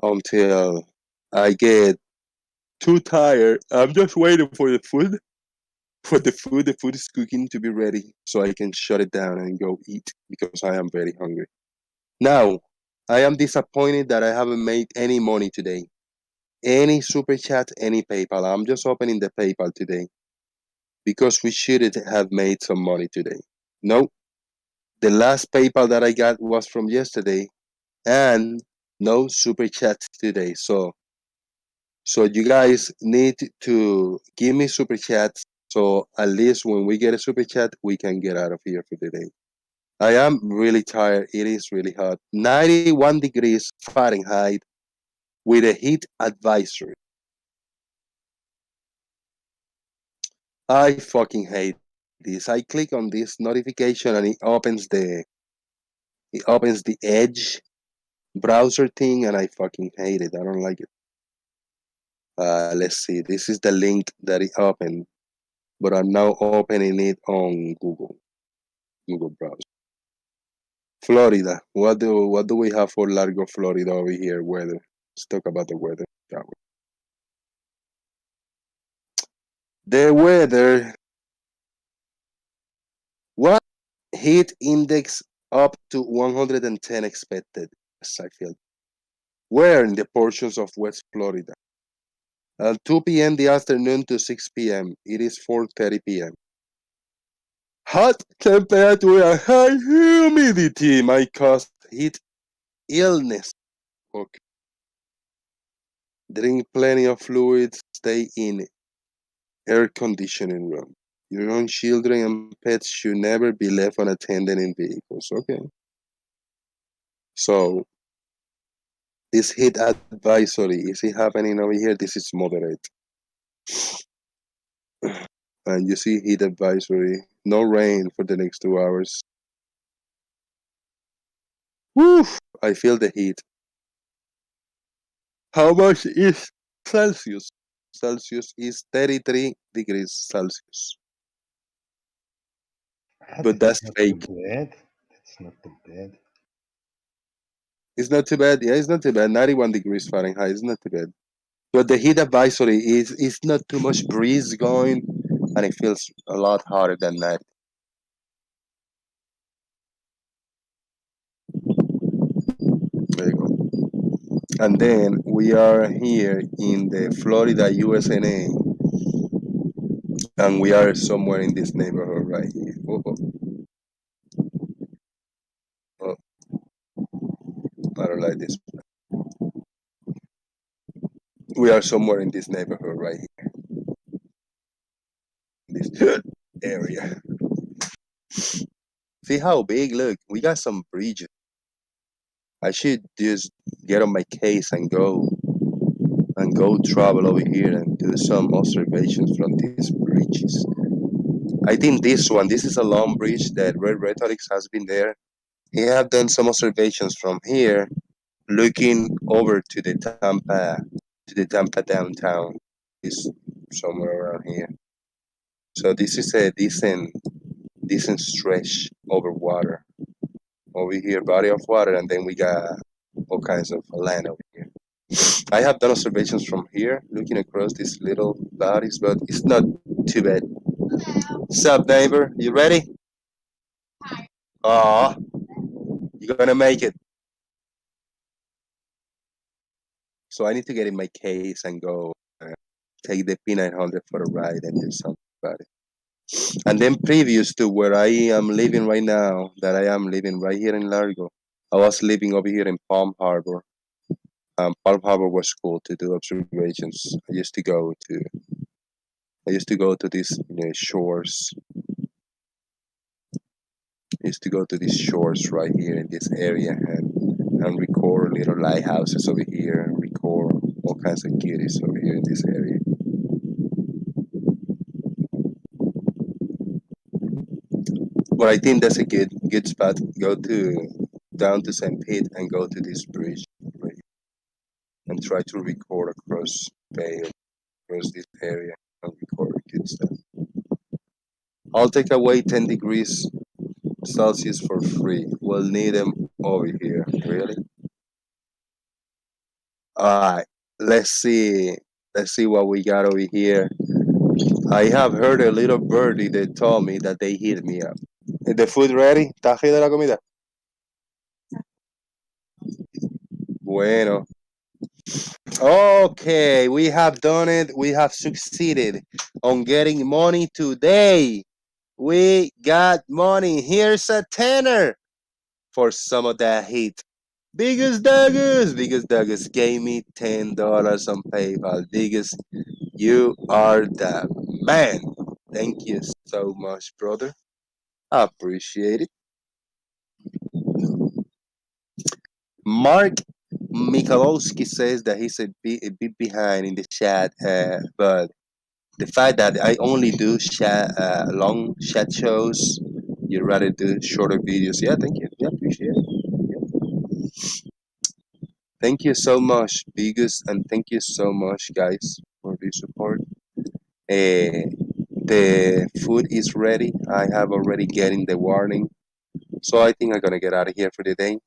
Speaker 2: until I get too tired. I'm just waiting for the food. The food is cooking to be ready so I can shut it down and go eat because I am very hungry. Now, I am disappointed that I haven't made any money today. Any super chat, any PayPal. I'm just opening the PayPal today because we should have made some money today. No, the last PayPal that I got was from yesterday and no super chat today. So you guys need to give me super chats. So at least when we get a super chat, we can get out of here for the day. I am really tired. It is really hot. 91 degrees Fahrenheit with a heat advisory. I fucking hate this. I click on this notification and it opens the Edge browser thing and I fucking hate it. I don't like it. Let's see. This is the link that it opened, but I'm now opening it on Google browser. Florida. What do we have for Largo, Florida over here? Weather. Let's talk about the weather, shall we? The weather. What heat index up to 110 expected? Yes, I feel. Where in the portions of West Florida? At 2 p.m. the afternoon to 6 p.m. It is 4:30 p.m. Hot temperature and high humidity might cause heat illness. Okay. Drink plenty of fluids. Stay in air conditioning room. Your own children and pets should never be left unattended in vehicles. Okay. So this heat advisory, is it happening over here? This is moderate. And you see heat advisory. No rain for the next 2 hours. Woo! I feel the heat. How much is Celsius? Celsius is 33 degrees Celsius. But that's
Speaker 5: That's not
Speaker 2: fake.
Speaker 5: too bad. That's not too bad.
Speaker 2: It's not too bad. Yeah, it's not too bad. 91 degrees Fahrenheit. It's not too bad. But the heat advisory is not too much breeze going, and it feels a lot hotter than that. There you go. And then we are here in the Florida, USA, and we are somewhere in this neighborhood right here. Oh, I don't like this. We are somewhere in this neighborhood right here, this area. See how big? Look, we got some bridges. I should just get on my case and go travel over here and do some observations from these bridges. I think this is a long bridge that Red Rhetorics has been there. He have done some observations from here, looking over to the Tampa downtown. Is somewhere around here. So this is a decent stretch over water. Over here, body of water, and then we got all kinds of land over here. I have done observations from here, looking across these little bodies, but it's not too bad. What's up, neighbor? You ready? Aw, you're gonna make it. So I need to get in my case and go take the P900 for a ride and do something about it. And then previous to where I am living right now, that I am living right here in Largo, I was living over here in Palm Harbor. Palm Harbor was cool to do observations. I used to go to these shores. I used to go to these shores right here in this area and record little lighthouses over here and record all kinds of cuties over here in this area. But I think that's a good spot. Go to down to St. Pete and go to this bridge right here, and try to record across bay, across this area and record good stuff. I'll take away 10 degrees Celsius for free. We'll need them over here. Really? Alright. Let's see. Let's see what we got over here. I have heard a little birdie that told me that they hit me up. Is the food ready? ¿Está ready la comida? Bueno. Okay, we have done it. We have succeeded on getting money today. We got money. Here's a tenner for some of that heat. Biggest Douglas gave me $10 on PayPal. Biggest, you are the man. Thank you so much, brother. I appreciate it. Mark Michalowski says that he's a bit behind in the chat, but the fact that I only do long chat shows, you rather do shorter videos. Yeah, thank you. Yeah, appreciate it. Yeah. Thank you so much, Biggest, and thank you so much, guys. your support. The food is ready. I have already getting the warning, so I think I'm gonna get out of here for the day.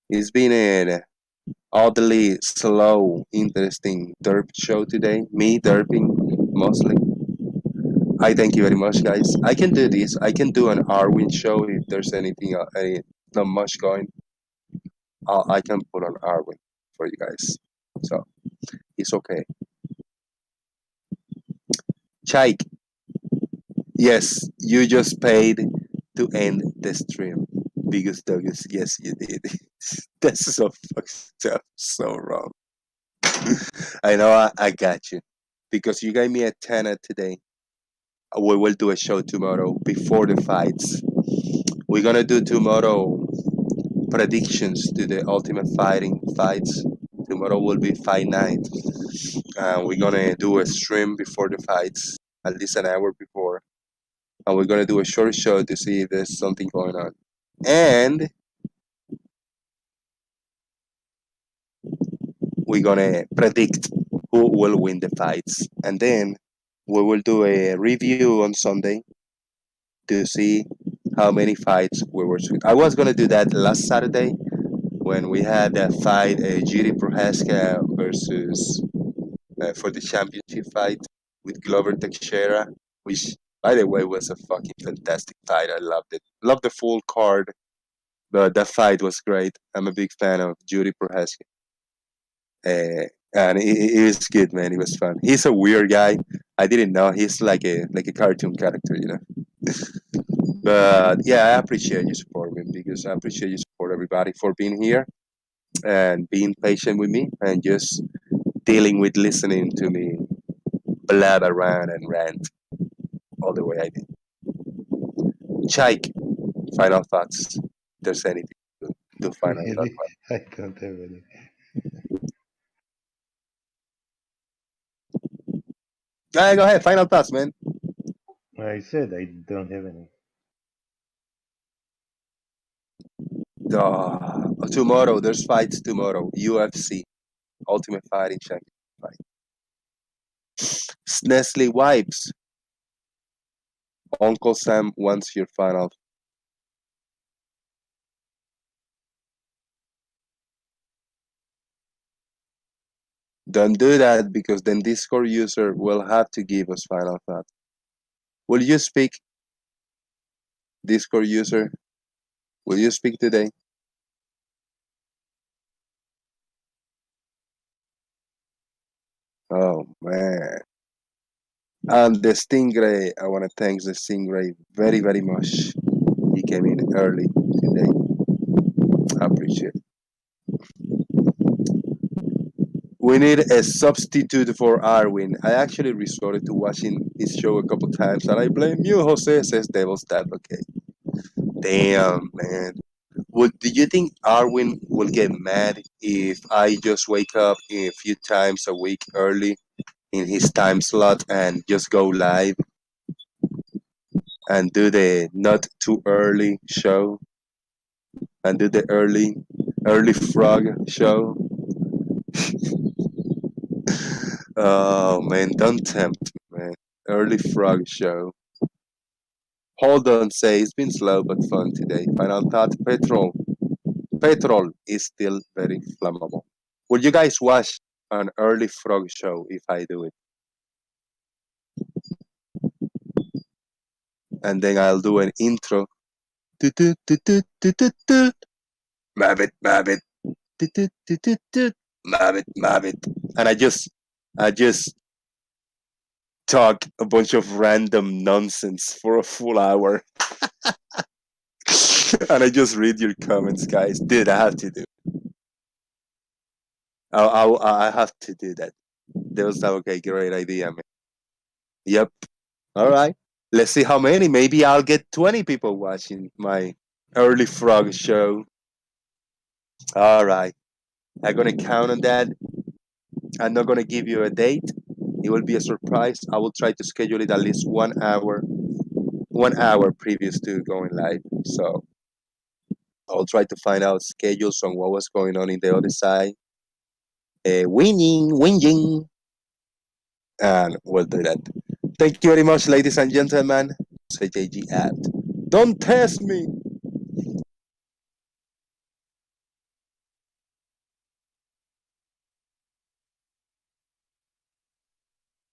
Speaker 2: It's been an oddly slow, interesting derp show today. Me derping mostly. I thank you very much, guys. I can do this. I can do an Arwin show if there's anything, not much going. I can put on Arwin for you guys. So it's okay. Chike, yes, you just paid to end the stream. Biggest Douglas, yes, you did. That's so fucked up, so wrong. I know I got you. Because you gave me a 10 today. We will do a show tomorrow before the fights. We're gonna do tomorrow predictions to the Ultimate Fighting fights. Tomorrow will be fight night. We're gonna do a stream before the fights, at least an hour before. And we're gonna do a short show to see if there's something going on. And we're gonna predict who will win the fights. And then we will do a review on Sunday to see how many fights we were. I was gonna do that last Saturday when we had that fight, Jiri Prohaska versus for the championship fight with Glover Teixeira, which, by the way, was a fucking fantastic fight. I loved it. Loved the full card, but that fight was great. I'm a big fan of Jiri Prohaska. And it was good, man. It was fun. He's a weird guy. I didn't know he's like a cartoon character, you know. But yeah, I appreciate your support, man, because I appreciate your support, everybody, for being here and being patient with me and just dealing with listening to me blab around and rant all the way I did. Chike, final thoughts. If there's anything to final thoughts.
Speaker 5: Really? I don't have any.
Speaker 2: Go ahead, final thoughts, man.
Speaker 5: I said I don't have any.
Speaker 2: Tomorrow, there's fights tomorrow. UFC, Ultimate Fighting Championship fight. Nestle Wipes. Uncle Sam wants your final. Don't do that because then Discord user will have to give us final thoughts. Will you speak, Discord user? Will you speak today? Oh man. And the Stingray, I want to thank the Stingray very, very much. He came in early today. I appreciate it. We need a substitute for Arwin. I actually resorted to watching his show a couple times, and I blame you, Jose, says Devil's Advocate. Damn, man. Do you think Arwin will get mad if I just wake up a few times a week early in his time slot and just go live and do the not too early show and do the early frog show? Oh man, don't tempt me, man. Early frog show. Hold on, say it's been slow but fun today. Final thought, petrol. Petrol is still very flammable. Would you guys watch an early frog show if I do it? And then I'll do an intro. Mabbit, mabbit. Mabbit, mabbit. And I just talk a bunch of random nonsense for a full hour. And I just read your comments, guys. Dude, I have to do. I have to do that. That was okay. Great idea, man. Yep. All right. Let's see how many. Maybe I'll get 20 people watching my early frog show. All right. I'm gonna count on that. I'm not gonna give you a date. It will be a surprise. I will try to schedule it at least 1 hour previous to going live. So I'll try to find out schedules on what was going on in the other side. Winning. and we'll do that. Thank you very much, ladies and gentlemen. Say JG out. Don't test me.